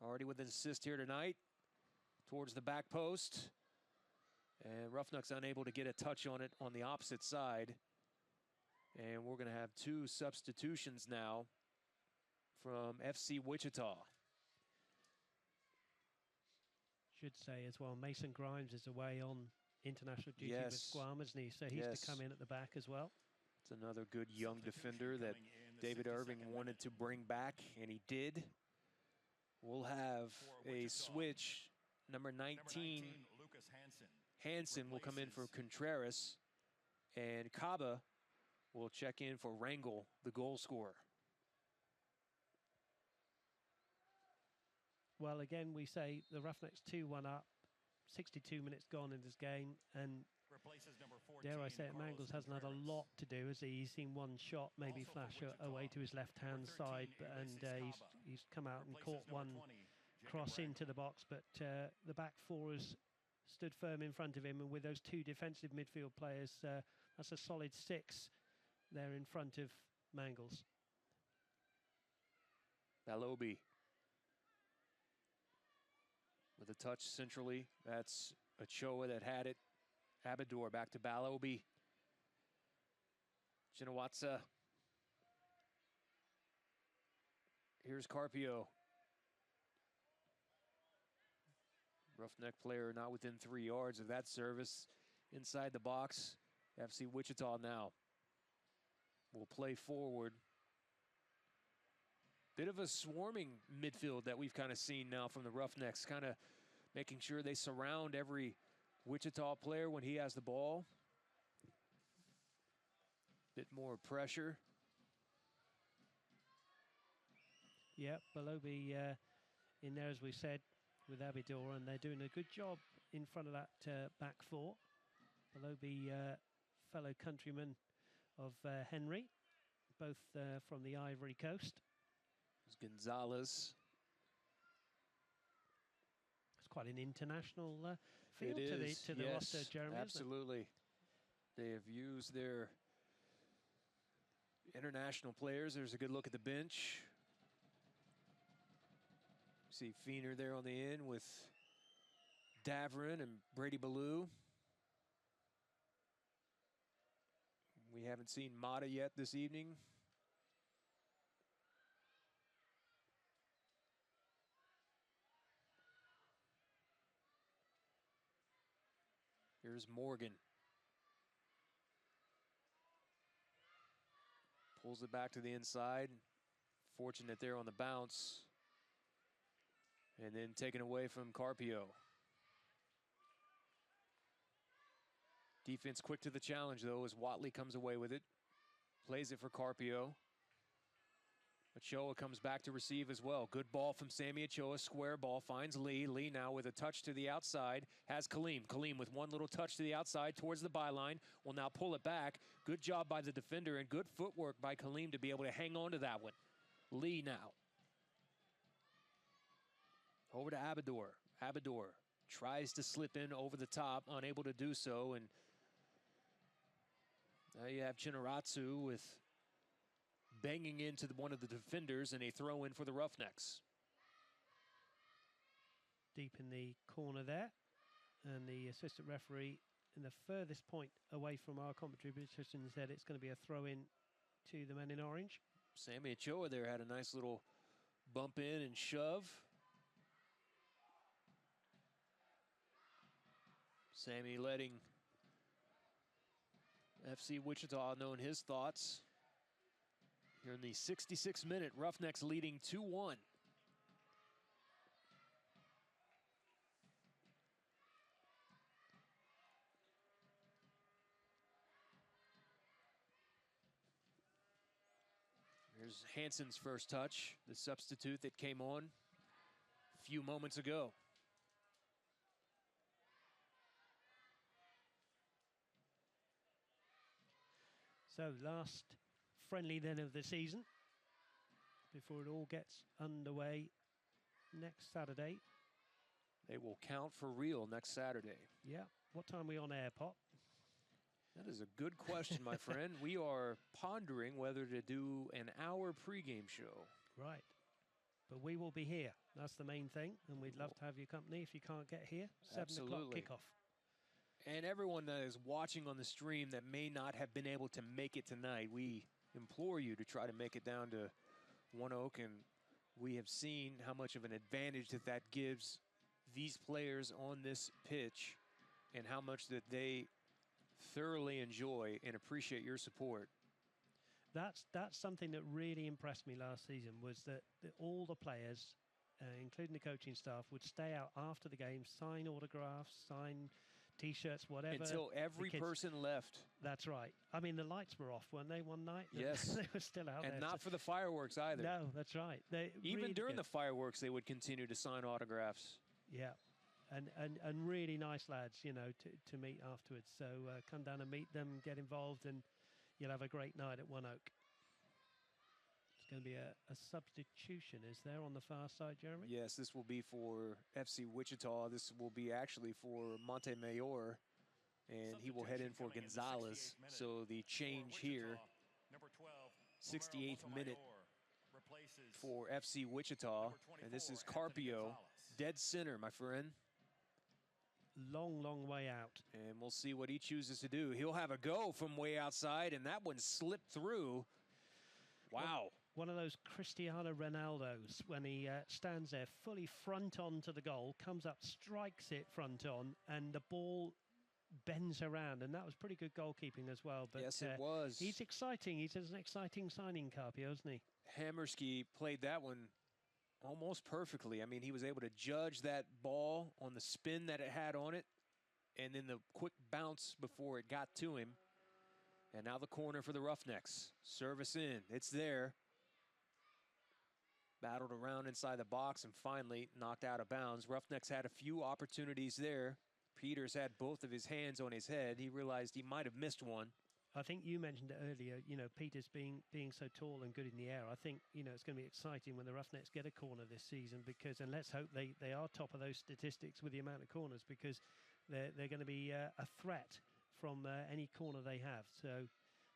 Already with an assist here tonight towards the back post. And Roughnecks unable to get a touch on it on the opposite side. And we're going to have 2 substitutions now from FC Wichita. Should say as well, Mason Grimes is away on international duty with Guam, isn't he? So he's to come in at the back as well. It's another good young defender that David Irving wanted to bring back, and he did. We'll have a switch. Number 19, Hansen will come in for Contreras, and Caba will check in for Rangel, the goal scorer. Well, again, we say the Roughnecks 2-1 up, 62 minutes gone in this game, and dare I say it, Mangles hasn't had a lot to do, as he's seen one shot maybe flash away to his left-hand side, and he's come out and caught one cross into the box, but the back four has stood firm in front of him, and with those 2 defensive midfield players, that's a solid 6 there in front of Mangles. Ballew with a touch centrally. That's Ochoa that had it. Abidor back to Ballew. Chinawatsa Here's Carpio. Roughneck player not within 3 yards of that service. Inside the box, FC Wichita now will play forward. Bit of a swarming midfield that we've kind of seen now from the Roughnecks, kind of making sure they surround every Wichita player when he has the ball. Bit more pressure. Yeah, Ballew in there, as we said, with Abidor, and they're doing a good job in front of that back four. Ballew, fellow countryman of Henry, both from the Ivory Coast. It's Gonzalez. It's quite an international field it to the roster, Jeremy. Absolutely. They have used their international players. There's a good look at the bench. See Feener there on the end with Davrin and Brady Ballew. We haven't seen Mata yet this evening. Here's Morgan. Pulls it back to the inside. Fortunate there on the bounce. And then taken away from Carpio. Defense quick to the challenge, though, as Watley comes away with it. Plays it for Carpio. Ochoa comes back to receive as well. Good ball from Sammy Ochoa. Square ball finds Lee. Lee now with a touch to the outside. Has Kaleem. Kaleem with one little touch to the outside towards the byline. Will now pull it back. Good job by the defender and good footwork by Kaleem to be able to hang on to that one. Lee now. Over to Abidor. Abidor tries to slip in over the top, unable to do so. And now you have Chinaratsu with banging into one of the defenders and a throw in for the Roughnecks. Deep in the corner there. And the assistant referee in the furthest point away from our commentary position said it's going to be a throw in to the men in orange. Sammy Ochoa there had a nice little bump in and shove. Sammy letting FC Wichita know his thoughts. Here in the 66th minute, Roughnecks leading 2-1. Here's Hansen's first touch, the substitute that came on a few moments ago. So last friendly then of the season before it all gets underway next Saturday. They will count for real next Saturday. Yeah. What time are we on air, Pop? That is a good question, my friend. We are pondering whether to do an hour pregame show. Right. But we will be here. That's the main thing. And we'd love to have your company if you can't get here. 7 o'clock kickoff. And everyone that is watching on the stream that may not have been able to make it tonight, we implore you to try to make it down to One Oak. And we have seen how much of an advantage that gives these players on this pitch and how much that they thoroughly enjoy and appreciate your support. That's something that really impressed me last season, was that all the players, including the coaching staff, would stay out after the game, sign autographs, sign T-shirts, whatever. Until every person left. That's right. I mean, the lights were off, weren't they, one night? Yes. They were still out there. And not for the fireworks either. No, that's right. Even really during good. the fireworks, they would continue to sign autographs. Yeah. And really nice lads, you know, to meet afterwards. So come down and meet them, get involved, and you'll have a great night at One Oak. It's going to be a substitution, is there, on the far side, Jeremy? Yes, this will be for FC Wichita. This will be actually for Montemayor, and he will head in for Gonzalez. So the change here, 68th minute for FC Wichita, and this is Carpio, dead center, my friend. Long way out. And we'll see what he chooses to do. He'll have a go from way outside, and that one slipped through. Wow. one of those Cristiano Ronaldos when he stands there fully front on to the goal, comes up, strikes it front on, and the ball bends around, and that was pretty good goalkeeping as well. But yes, it was. He's exciting. He's an exciting signing, Carpio, isn't he? Hammerski played that one almost perfectly. I mean, he was able to judge that ball on the spin that it had on it, and then the quick bounce before it got to him. And now the corner for the Roughnecks. Service in. It's there. Battled around inside the box and finally knocked out of bounds. Roughnecks had a few opportunities there. Peters had both of his hands on his head. He realized he might have missed one. I think you mentioned it earlier, you know, Peters being so tall and good in the air. I think, you know, it's going to be exciting when the Roughnecks get a corner this season because, and let's hope they are top of those statistics with the amount of corners because they're going to be a threat from any corner they have. So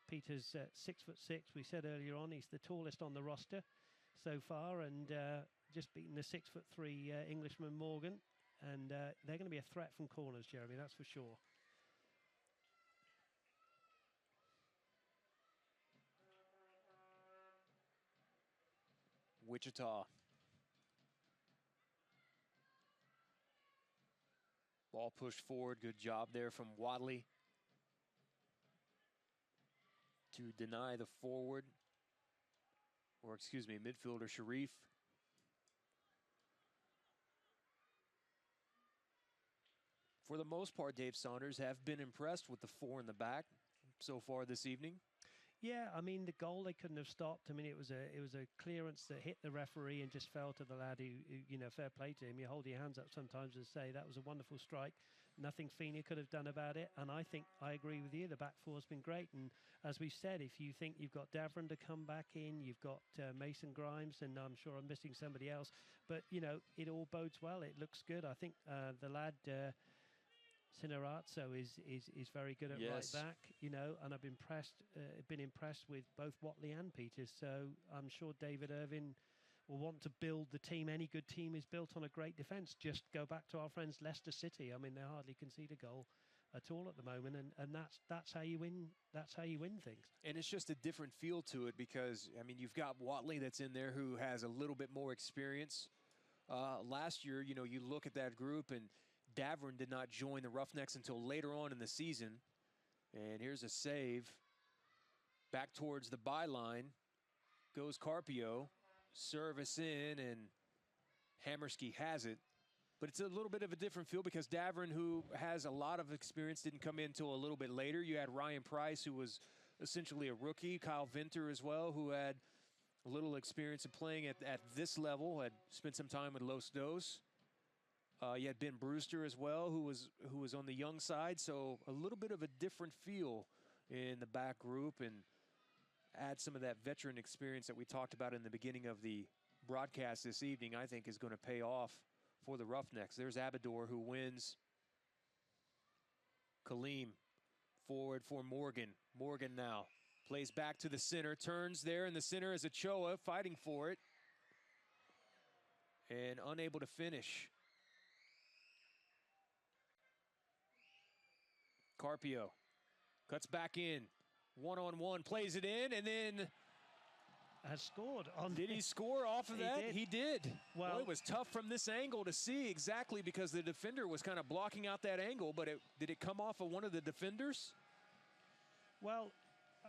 Peters 6'6". We said earlier on he's the tallest on the roster so far, and just beaten the 6'3" Englishman Morgan, and they're going to be a threat from corners, Jeremy. That's for sure. Wichita. Ball pushed forward. Good job there from Wadley to deny the forward, or excuse me, midfielder Sharif. For the most part, Dave Saunders have been impressed with the four in the back so far this evening. Yeah, I mean, the goal they couldn't have stopped. I mean, it was a clearance that hit the referee and just fell to the lad who, you know, fair play to him. You hold your hands up sometimes and say that was a wonderful strike. Nothing Feener could have done about it. And I think I agree with you. The back four has been great. And as we said, if you think you've got Davron to come back in, you've got Mason Grimes, and I'm sure I'm missing somebody else. But, you know, it all bodes well. It looks good. I think the lad... Sinarazzo is very good at right back, you know, and I've been impressed with both Watley and Peters. So I'm sure David Irvin will want to build the team. Any good team is built on a great defence. Just go back to our friends Leicester City. I mean, they hardly concede a goal at all at the moment, and that's how you win. That's how you win things. And it's just a different feel to it because I mean you've got Watley that's in there who has a little bit more experience. Last year, you know, you look at that group and Davron did not join the Roughnecks until later on in the season. And here's a save. Back towards the byline goes Carpio. Service in, and Hammerski has it. But it's a little bit of a different feel because Davron, who has a lot of experience, didn't come in until a little bit later. You had Ryan Price, who was essentially a rookie. Kyle Venter as well, who had a little experience in playing at this level, had spent some time with Los Dos. You had Ben Brewster as well, who was on the young side, so a little bit of a different feel in the back group, and add some of that veteran experience that we talked about in the beginning of the broadcast this evening, I think is going to pay off for the Roughnecks. There's Abador, who wins. Kaleem forward for Morgan. Morgan now plays back to the center, turns there in the center is Ochoa fighting for it, and unable to finish. Carpio cuts back in, one-on-one, plays it in, and then has scored. Did he score off of that? Did. He did. Well, it was tough from this angle to see exactly because the defender was kind of blocking out that angle, but did it come off of one of the defenders? Well,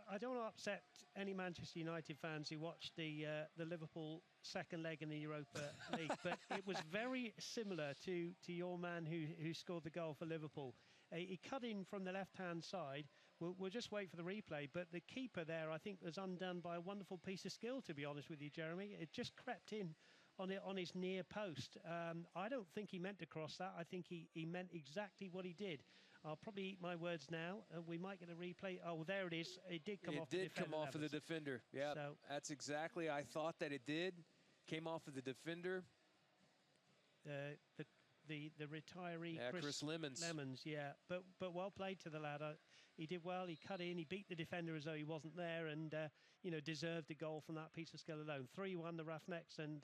I don't want to upset any Manchester United fans who watched the Liverpool second leg in the Europa League, but it was very similar to your man who scored the goal for Liverpool. He cut in from the left-hand side. We'll just wait for the replay. But the keeper there, I think, was undone by a wonderful piece of skill, to be honest with you, Jeremy. It just crept in on his near post. I don't think he meant to cross that. I think he meant exactly what he did. I'll probably eat my words now. We might get a replay. Oh, there it is. It did come off the defender. It did come off of the defender. Yeah, so, that's exactly. I thought that it did. Came off of the defender. The retiree, Chris Lemons. Yeah, but well played to the lad. He did well. He cut in. He beat the defender as though he wasn't there, and you know, deserved a goal from that piece of skill alone. 3-1 the Roughnecks, and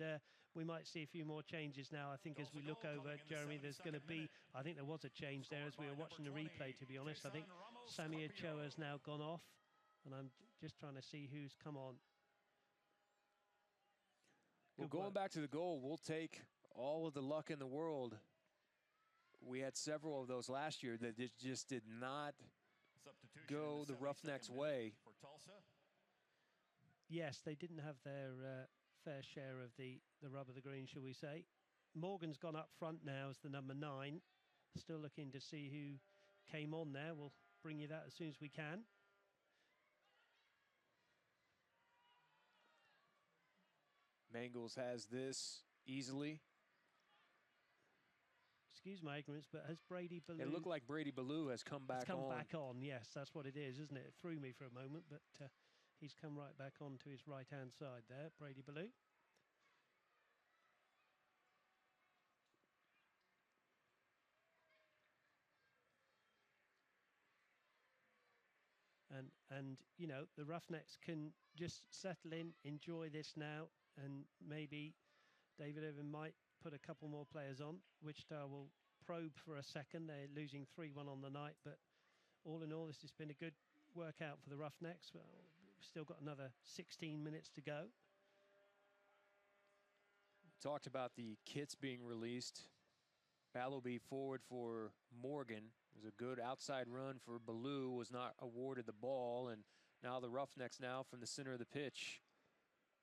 we might see a few more changes now. I think as we look over, Jeremy, there's going to be. I think there was a change there as we were watching the replay. To be honest, I think Sammy Ochoa has now gone off, and I'm just trying to see who's come on. Well, Good going work. back to the goal, we'll take all of the luck in the world. We had several of those last year that just did not Substitution go in the 72nd Roughnecks' minute way. for Tulsa. Yes, they didn't have their fair share of the rub of the green, shall we say. Morgan's gone up front now as the number 9. Still looking to see who came on there. We'll bring you that as soon as we can. Mangles has this easily. Excuse my ignorance, but has Brady Ballew... It looked like Brady Ballew has come back on. back on, yes, that's what it is, isn't it? It threw me for a moment, but he's come right back on to his right-hand side there, Brady Ballew. And you know, the Roughnecks can just settle in, enjoy this now, and maybe David Evan might put a couple more players on. Wichita will probe for a second. They're losing 3-1 on the night, but all in all, this has been a good workout for the Roughnecks. Well, we've still got another 16 minutes to go. Talked about the kits being released. Ballew forward for Morgan. It was a good outside run for Ballew, was not awarded the ball, and now the Roughnecks now from the center of the pitch.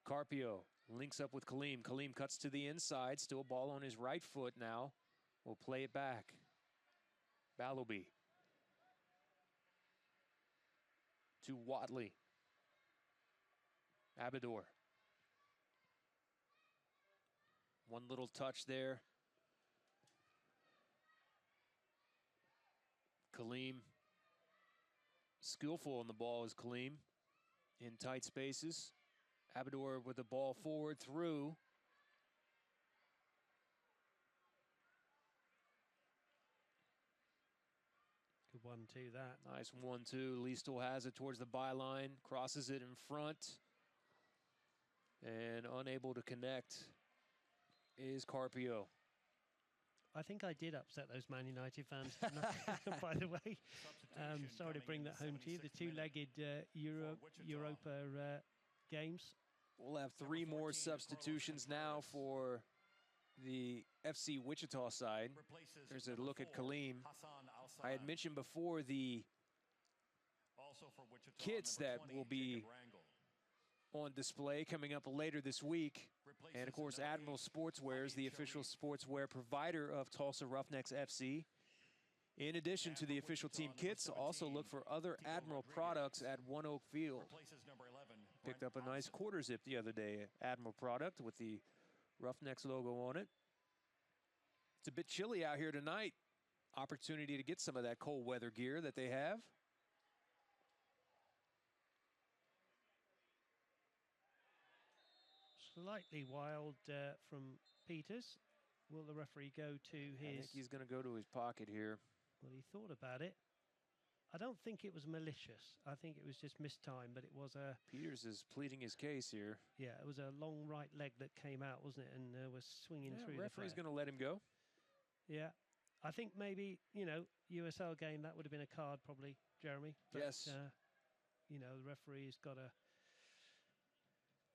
Carpio links up with Kaleem. Kaleem cuts to the inside, still ball on his right foot now. We'll play it back. Ballew to Watley. Abador. One little touch there. Kaleem, skillful on the ball is Kaleem, in tight spaces. Abador with the ball forward through. Good 1-2 that. Nice 1-2. Lee still has it towards the byline, crosses it in front, and unable to connect is Carpio. I think I did upset those Man United fans, didn't I? By the way. Sorry to bring that home to you. The two-legged Europa games. We'll have 3 more substitutions now for the FC Wichita side. There's a look at Kaleem. I had mentioned before the kits that will be on display coming up later this week. And of course, Admiral Sportswear is the official sportswear provider of Tulsa Roughnecks FC. In addition to the official team kits, also look for other Admiral products at One Oak Field. Picked up a nice quarter zip the other day, Admiral product with the Roughnecks logo on it. It's a bit chilly out here tonight. Opportunity to get some of that cold weather gear that they have. Slightly wild from Peters. Will the referee go to his... I think he's going to go to his pocket here. Well, he thought about it. I don't think it was malicious. I think it was just mistimed, but it was a... Peters is pleading his case here. Yeah, it was a long right leg that came out, wasn't it? And was swinging through the referee's player. going to let him go. Yeah. I think maybe, you know, USL game, that would have been a card probably, Jeremy. But, yes. You know, the referee's got a...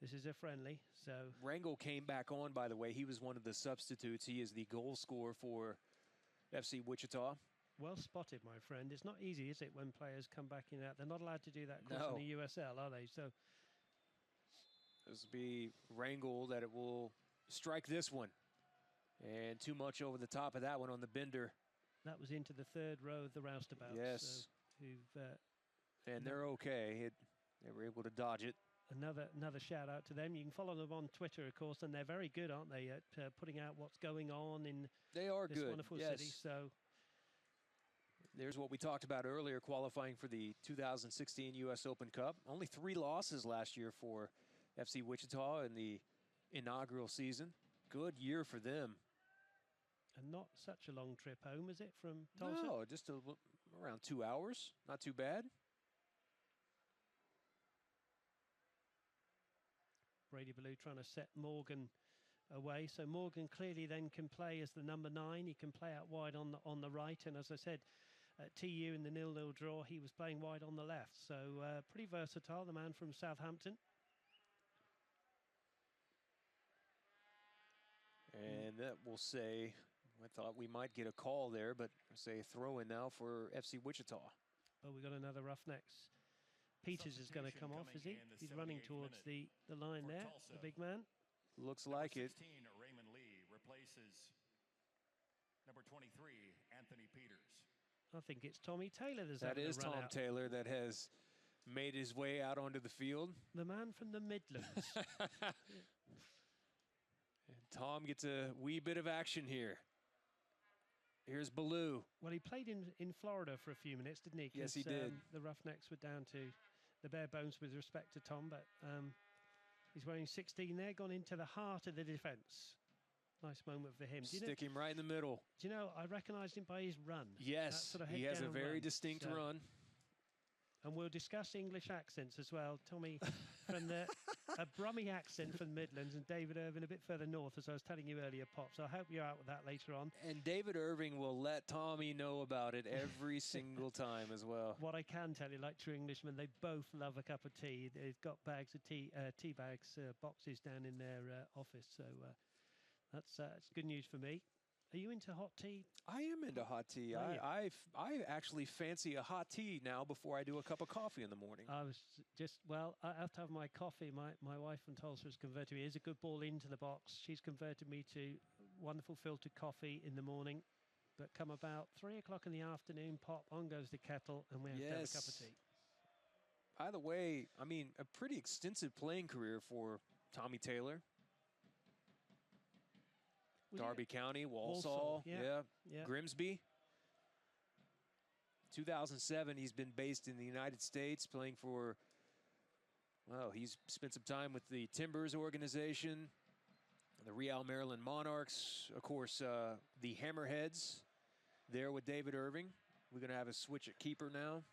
This is a friendly, so... Rangel came back on, by the way. He was one of the substitutes. He is the goal scorer for FC Wichita. Well spotted, my friend. It's not easy, is it, when players come back in and out? They're not allowed to do that, of course, in the USL, are they? So this will be Rangel that it will strike this one. And too much over the top of that one on the bender. That was into the third row of the roustabouts. Yes. So and they're okay. They were able to dodge it. Another shout out to them. You can follow them on Twitter, of course, and they're very good, aren't they, at putting out what's going on in this wonderful city. So there's what we talked about earlier, qualifying for the 2016 U.S. Open Cup. Only 3 losses last year for FC Wichita in the inaugural season. Good year for them. And not such a long trip home, is it, from Tulsa? No, just around 2 hours. Not too bad. Brady Ballew trying to set Morgan away. So Morgan clearly then can play as the number 9. He can play out wide on the right. And as I said, at TU in the 0-0 draw, he was playing wide on the left. So pretty versatile, the man from Southampton. And that will say, I thought we might get a call there, but say throw in now for FC Wichita. Oh, we got another Roughnecks. Peters is going to come off, is he? He's running towards the line there, the big man. Looks like it. 16, Raymond Lee replaces number 23, Anthony Peters. I think it's Tommy Taylor that's That having is a run Tom out. Taylor that has made his way out onto the field. The man from the Midlands. And Tom gets a wee bit of action here. Here's Ballew. Well, he played in Florida for a few minutes, didn't he? Yes, he 'Cause, did. The Roughnecks were down to the bare bones with respect to Tom, but he's wearing 16 there, gone into the heart of the defence. Nice moment for him. Stick him right in the middle. Do you know, I recognised him by his run. That Yes, sort of he has a head-down very run. distinct So- run. And we'll discuss English accents as well. Tommy from a Brummie accent from the Midlands, and David Irving a bit further north, as I was telling you earlier, Pop. So I hope you're out with that later on. And David Irving will let Tommy know about it every single time as well. What I can tell you, like true Englishmen, they both love a cup of tea. They've got bags of tea bags, boxes down in their office. So that's good news for me. Are you into hot tea? I am into hot tea. Are you? I actually fancy a hot tea now before I do a cup of coffee in the morning. I was just, well, I have to have my coffee. My wife from Tulsa has converted me. Here's a good ball into the box. She's converted me to wonderful filtered coffee in the morning. But come about 3 o'clock in the afternoon, pop, on goes the kettle, and we have to have a cup of tea. By the way, I mean, a pretty extensive playing career for Tommy Taylor. Was Darby it? County, Walsall, Walsall, yeah. Grimsby. 2007, he's been based in the United States, playing for, well, he's spent some time with the Timbers organization, the Real Maryland Monarchs, of course, the Hammerheads there with David Irving. We're going to have a switch at keeper now.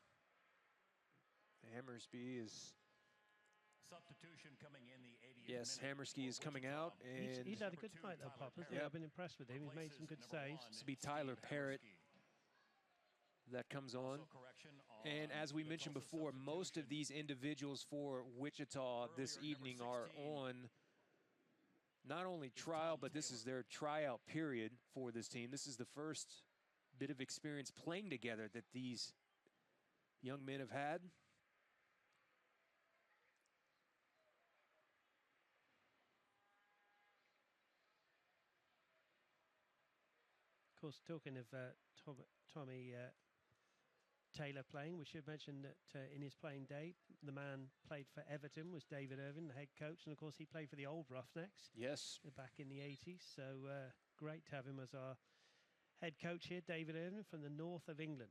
Hammersby is... Substitution coming in the 80th Yes, minute Hammerski for is coming Wichita. out, and He's had a good night, though, Pop, hasn't he? Yep. I've been impressed with him. He's made some good saves. This will be Tyler Parrott that comes on. And as we mentioned before, most of these individuals for Wichita this evening are on not only trial, but this is their tryout period for this team. This is the first bit of experience playing together that these young men have had. Of course, talking of Tommy Taylor playing, we should mention that in his playing day, the man played for Everton was David Irving, the head coach, and of course he played for the old Roughnecks. Yes. Back in the 80s, so great to have him as our head coach here, David Irving from the north of England.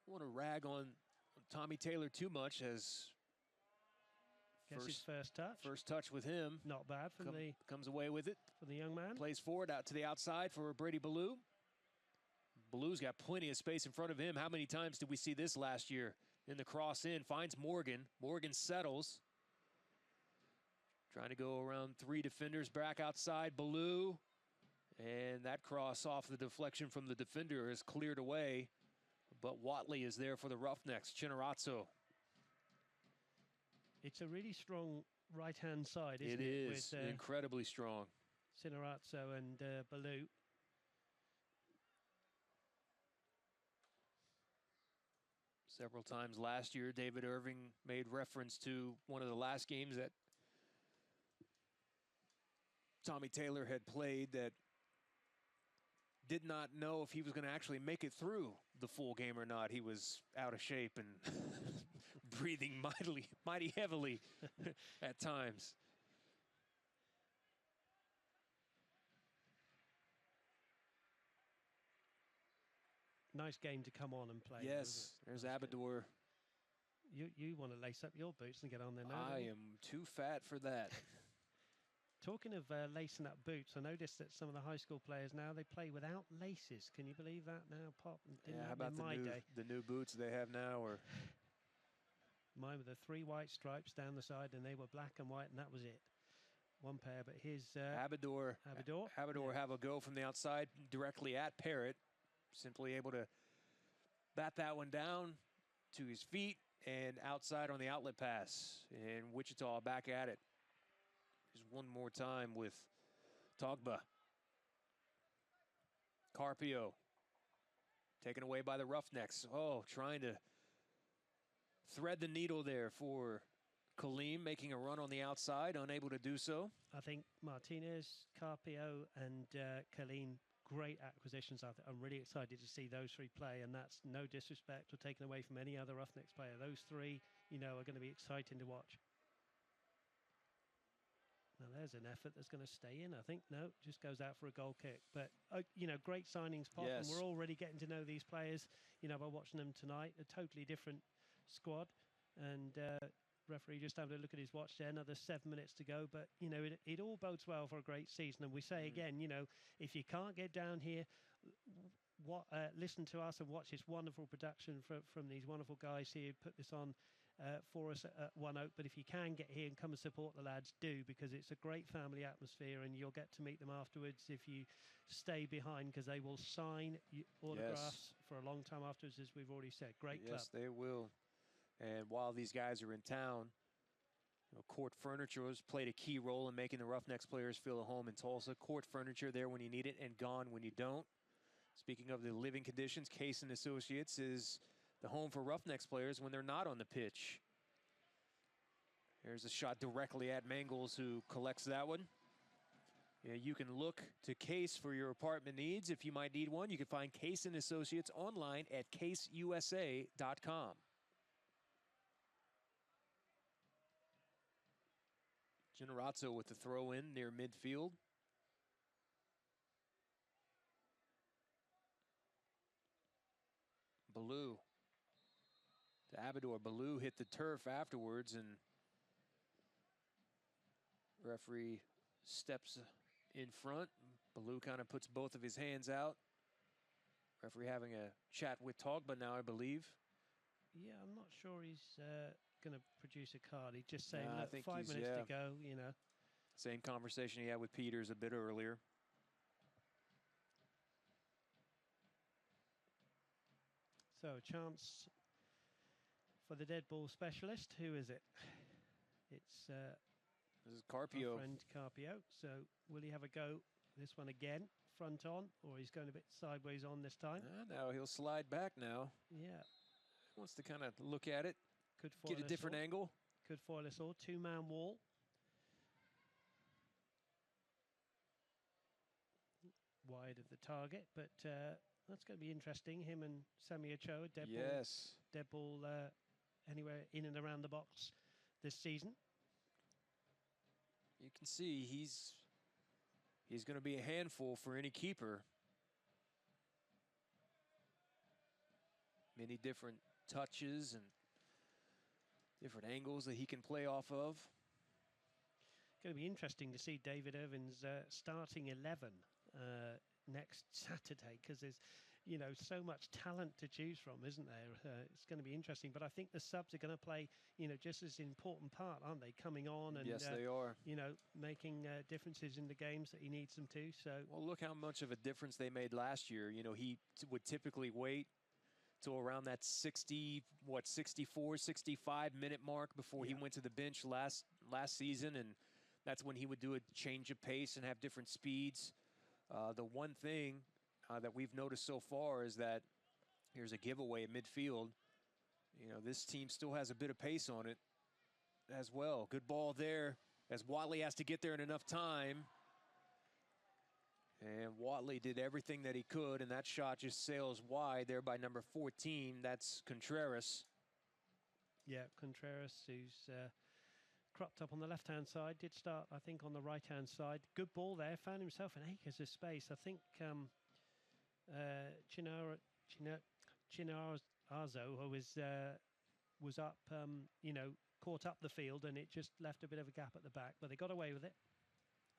I want to rag on Tommy Taylor too much as Gets his first touch. first touch with him. Not bad from Comes away with it. the young man. Plays forward out to the outside for Brady Ballew. Ballew's got plenty of space in front of him. How many times did we see this last year? In the cross in, finds Morgan. Morgan settles. Trying to go around three defenders back outside. Ballew. And that cross off the deflection from the defender is cleared away. But Watley is there for the Roughnecks. Chinarazzo. It's a really strong right-hand side, isn't it? It is With incredibly strong. Chinarazzo and Ballew. Several times last year, David Irving made reference to one of the last games that Tommy Taylor had played that did not know if he was going to actually make it through the full game or not. He was out of shape and breathing mighty heavily at times. Nice game to come on and play. Yes, there's Abador. You want to lace up your boots and get on there now. I don't you? am too fat for that. Talking of lacing up boots, I noticed that some of the high school players now, they play without laces. Can you believe that now, Pop? Didn't How happen about in my day. the new boots they have now? Or Mine were the 3 white stripes down the side, and they were black and white, and that was it. One pair, but here's Abador Abador. have a go from the outside directly at Parrott. Simply able to bat that one down to his feet and outside on the outlet pass. And Wichita back at it. Just one more time with Togba. Carpio. Taken away by the Roughnecks. Oh, trying to thread the needle there for Kaleem, making a run on the outside, unable to do so. I think Martinez, Carpio, and Kaleem, great acquisitions. I'm really excited to see those three play, and that's no disrespect or taken away from any other Roughnecks player. Those three, are going to be exciting to watch. Now, there's an effort that's going to stay in, I think. No, just goes out for a goal kick. But, great signings, Pop. Yes. And we're already getting to know these players, by watching them tonight. A totally different squad. And referee just having a look at his watch there. Another 7 minutes to go. But, it all bodes well for a great season. And we say again, if you can't get down here, listen to us and watch this wonderful production from these wonderful guys here who put this on for us at One Oak. But if you can get here and come and support the lads, do, because it's a great family atmosphere and you'll get to meet them afterwards if you stay behind, because they will sign autographs for a long time afterwards, as we've already said. Great club. Yes, they will. And while these guys are in town, Court Furniture has played a key role in making the Roughnecks players feel at home in Tulsa. Court Furniture there when you need it and gone when you don't. Speaking of the living conditions, Case & Associates is the home for Roughnecks players when they're not on the pitch. There's a shot directly at Mangles, who collects that one. Yeah, you can look to Case for your apartment needs. If you might need one, you can find Case & Associates online at caseusa.com. Generazzo with the throw in near midfield. Ballew to Abador. Ballew hit the turf afterwards, and referee steps in front. Ballew kind of puts both of his hands out. Referee having a chat with Togba now, I believe. Yeah, I'm not sure he's going to produce a card. He's just saying, I look, think 5 minutes to go, Same conversation he had with Peters a bit earlier. So a chance for the dead ball specialist. Who is it? It's This is Carpio. our friend Carpio. So will he have a go this one again, front on, or he's going a bit sideways on this time? Now he'll slide back now. Yeah. Wants to kind of look at it, Could foil get a us different all. angle. Could foil us all. Two-man wall. Wide of the target, but that's going to be interesting. Him and Sammy Ochoa, dead ball anywhere in and around the box this season. You can see he's going to be a handful for any keeper. Many different touches and different angles that he can play off of. Going to be interesting to see David Irvin's starting 11 next Saturday, because there's so much talent to choose from, isn't there? It's going to be interesting, but I think the subs are going to play just as important part, aren't they? Coming on and yes, they are. Making differences in the games that he needs them to. So well, look how much of a difference they made last year. He would typically wait till around that 64, 65 minute mark before he went to the bench last season, and that's when he would do a change of pace and have different speeds. The one thing that we've noticed so far is that here's a giveaway at midfield. This team still has a bit of pace on it as well. Good ball there as Watley has to get there in enough time. And Watley did everything that he could, and that shot just sails wide there by number 14. That's Contreras. Yeah, Contreras, who's cropped up on the left-hand side, did start, I think, on the right-hand side. Good ball there, found himself in acres of space. I think Chinarzo, who was up, caught up the field, and it just left a bit of a gap at the back, but they got away with it.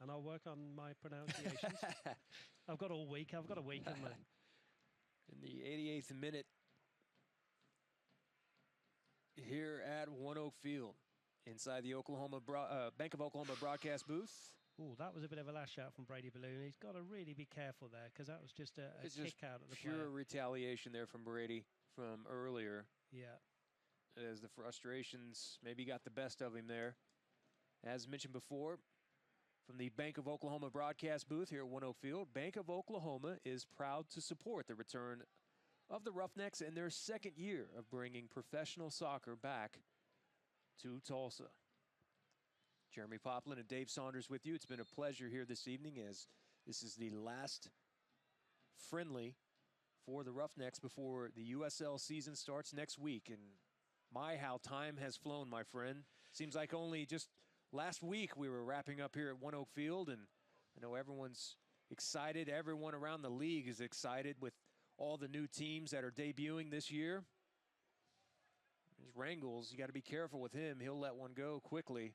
And I'll work on my pronunciations. I've got all week. I've got a week, haven't I? In the 88th minute here at One Oak Field, inside the Bank of Oklahoma broadcast booth. Oh, that was a bit of a lash out from Brady Ballew. He's got to really be careful there, because that was just a kick out at the pure player. retaliation there from Brady from earlier. Yeah. As the frustrations maybe got the best of him there. As mentioned before, From the Bank of Oklahoma broadcast booth here at One Oak Field, Bank of Oklahoma is proud to support the return of the Roughnecks in their second year of bringing professional soccer back to Tulsa. Jeremy Poplin and Dave Saunders with you. It's been a pleasure here this evening, as this is the last friendly for the Roughnecks before the USL season starts next week. And my, how time has flown, my friend. Seems like only just last week we were wrapping up here at One Oak Field, and I know everyone's excited. Everyone around the league is excited with all the new teams that are debuting this year. There's Rangels. You got to be careful with him. He'll let one go quickly.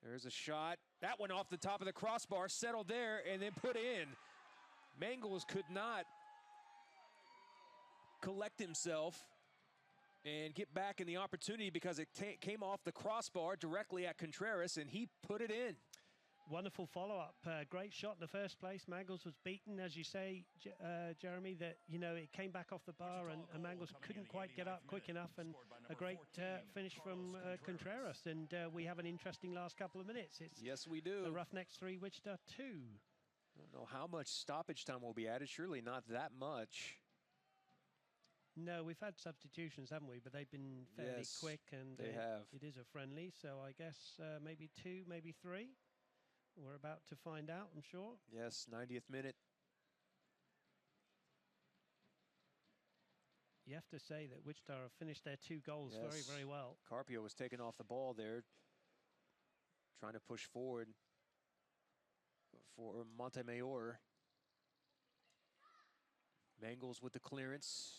There's a shot. That one off the top of the crossbar, settled there, and then put in. Mangles could not collect himself and get back in the opportunity because it came off the crossbar directly at Contreras, and he put it in. Wonderful follow-up. Great shot in the first place. Mangles was beaten, as you say, Jeremy, that, you know, it came back off the bar and Mangles couldn't quite get up quick enough, and a great finish from Contreras. And we have an interesting last couple of minutes. It's yes, we do. The Roughnecks 3, Wichita 2. I don't know how much stoppage time will be added. Surely not that much. No, we've had substitutions, haven't we? But they've been fairly quick, and they have. It is a friendly, so I guess maybe 2, maybe 3. We're about to find out, I'm sure. Yes, 90th minute. You have to say that Wichita have finished their 2 goals very, very well. Carpio was taking off the ball there, trying to push forward for Montemayor. Mangles with the clearance.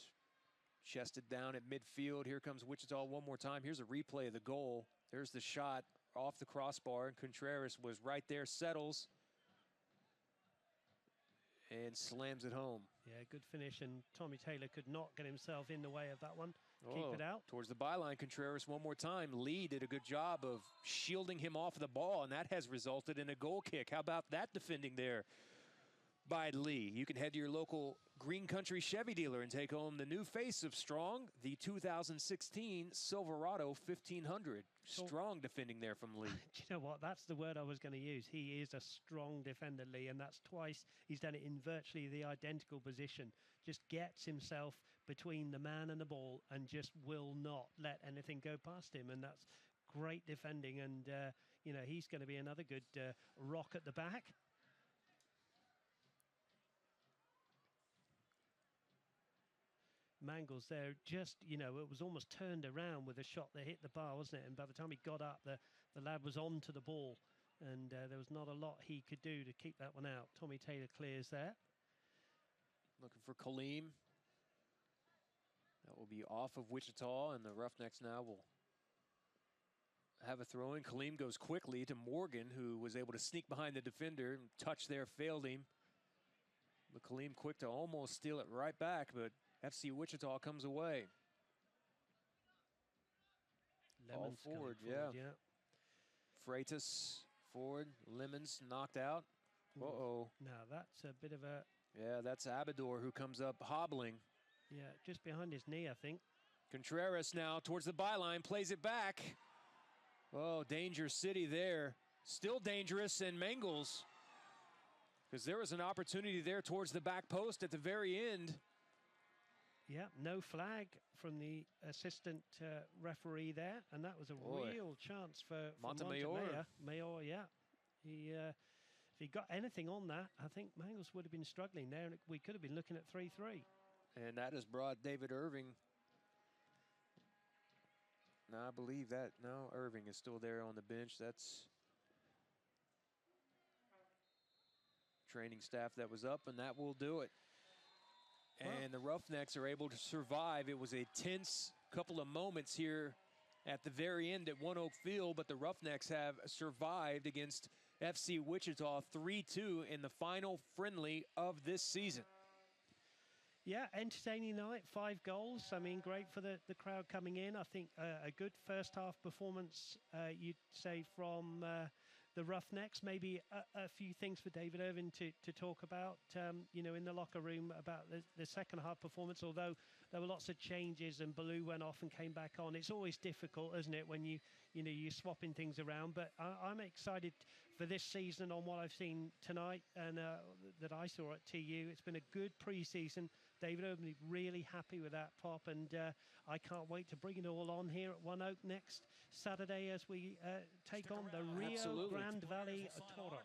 Chested down at midfield. Here comes Wichita one more time. Here's a replay of the goal. There's the shot off the crossbar, and Contreras was right there, settles, and slams it home. Yeah, good finish, and Tommy Taylor could not get himself in the way of that one. Keep it out. Towards the byline, Contreras one more time. Lee did a good job of shielding him off the ball, and that has resulted in a goal kick. How about that defending there by Lee? You can head to your local Green Country Chevy dealer and take home the new face of Strong, the 2016 Silverado 1500. Strong defending there from Lee. Do you know what? That's the word I was going to use. He is a strong defender, Lee, and that's twice he's done it in virtually the identical position. Just gets himself between the man and the ball and just will not let anything go past him, and that's great defending. And, you know, he's going to be another good rock at the back. Mangles there, just, you know, it was almost turned around with a shot that hit the bar, wasn't it? And by the time he got up, the lad was on to the ball, and there was not a lot he could do to keep that one out. Tommy Taylor clears there. Looking for Kaleem. That will be off of Wichita, and the Roughnecks now will have a throw-in. Kaleem goes quickly to Morgan, who was able to sneak behind the defender, and touch there failed him. But Kaleem quick to almost steal it right back, but FC Wichita comes away. Lemons all forward, yeah. Freitas forward, Lemons knocked out. Uh-oh. Now that's a bit of a... Yeah, that's Abador who comes up hobbling. Yeah, just behind his knee, I think. Contreras now towards the byline, plays it back. Oh, danger city there. Still dangerous, and Mangles, because there was an opportunity there towards the back post at the very end. Yeah, no flag from the assistant referee there, and that was a real chance for Montemayor. Mayor, yeah. If he got anything on that, I think Mangles would have been struggling there, and we could have been looking at 3-3. And that has brought David Irving. No, I believe that. No, Irving is still there on the bench. That's training staff that was up, and that will do it. And the Roughnecks are able to survive. It was a tense couple of moments here at the very end at One Oak Field, but the Roughnecks have survived against FC Wichita 3-2 in the final friendly of this season. Yeah, entertaining night, 5 goals. I mean, great for the crowd coming in. I think a good first half performance, you'd say, from the Roughnecks. Maybe a few things for David Irving to talk about, you know, in the locker room about the second half performance, although there were lots of changes and Ballew went off and came back on. It's always difficult, isn't it, when you're swapping things around. But I'm excited for this season on what I've seen tonight and that I saw at TU. It's been a good pre-season. David Oakley really happy with that, Pop, and I can't wait to bring it all on here at One Oak next Saturday as we take on the Rio Grande Valley Toros.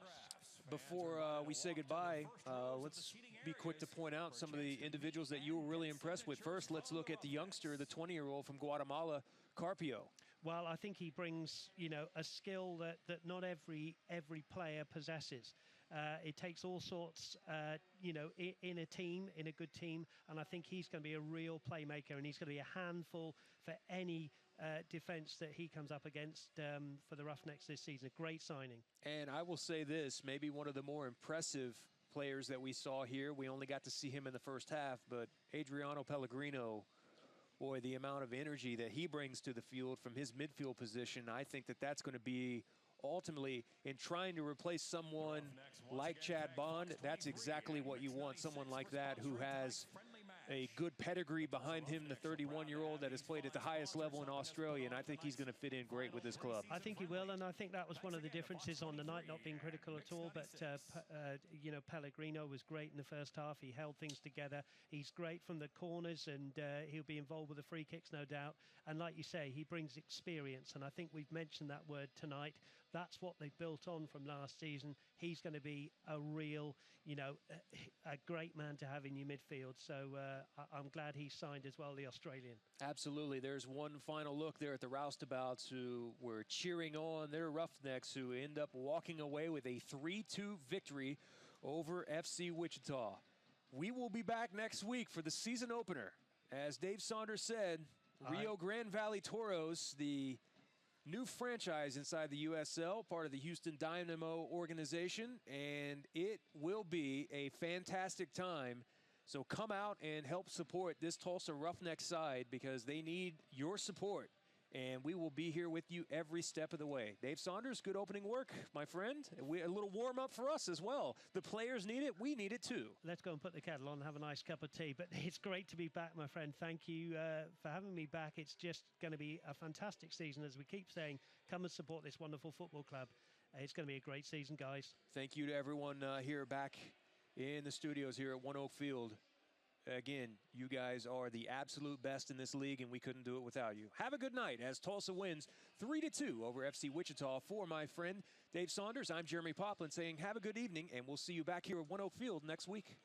Before we say goodbye, let's be quick to point out some of the individuals that you were really impressed with. First, let's look at the youngster, the 20-year-old from Guatemala, Carpio. Well, I think he brings, a skill that not every player possesses. It takes all sorts, in a team, in a good team, and I think he's going to be a real playmaker, and he's going to be a handful for any defense that he comes up against for the Roughnecks this season. A great signing. And I will say this, maybe one of the more impressive players that we saw here. We only got to see him in the first half, but Adriano Pellegrino, boy, the amount of energy that he brings to the field from his midfield position, I think that that's going to be ultimately in trying to replace someone like Chad Bond. That's exactly what you want, someone like that who has a good pedigree behind him, the 31-year-old that has played at the highest level in Australia, and I think he's going to fit in great with this club. I think he will, and I think that was one of the differences on the night, not being critical at all, but, Pellegrino was great in the first half. He held things together. He's great from the corners, and he'll be involved with the free kicks, no doubt. And like you say, he brings experience, and I think we've mentioned that word tonight. That's what they built on from last season. He's going to be a real, a great man to have in your midfield. So I'm glad he signed as well, the Australian. Absolutely. There's one final look there at the roustabouts who were cheering on their Roughnecks, who end up walking away with a 3-2 victory over FC Wichita. We will be back next week for the season opener. As Dave Saunders said, Rio Grande Valley Toros, the new franchise inside the USL, part of the Houston Dynamo organization, and it will be a fantastic time. So come out and help support this Tulsa Roughnecks side because they need your support, and we will be here with you every step of the way. Dave Saunders, good opening work, my friend. A little warm-up for us as well. The players need it. We need it too. Let's go and put the kettle on and have a nice cup of tea. But it's great to be back, my friend. Thank you for having me back. It's just going to be a fantastic season. As we keep saying, come and support this wonderful football club. It's going to be a great season, guys. Thank you to everyone here back in the studios here at One Oak Field. Again, you guys are the absolute best in this league, and we couldn't do it without you. Have a good night as Tulsa wins 3-2 over FC Wichita. For my friend Dave Saunders, I'm Jeremy Poplin saying have a good evening, and we'll see you back here at One Oak Field next week.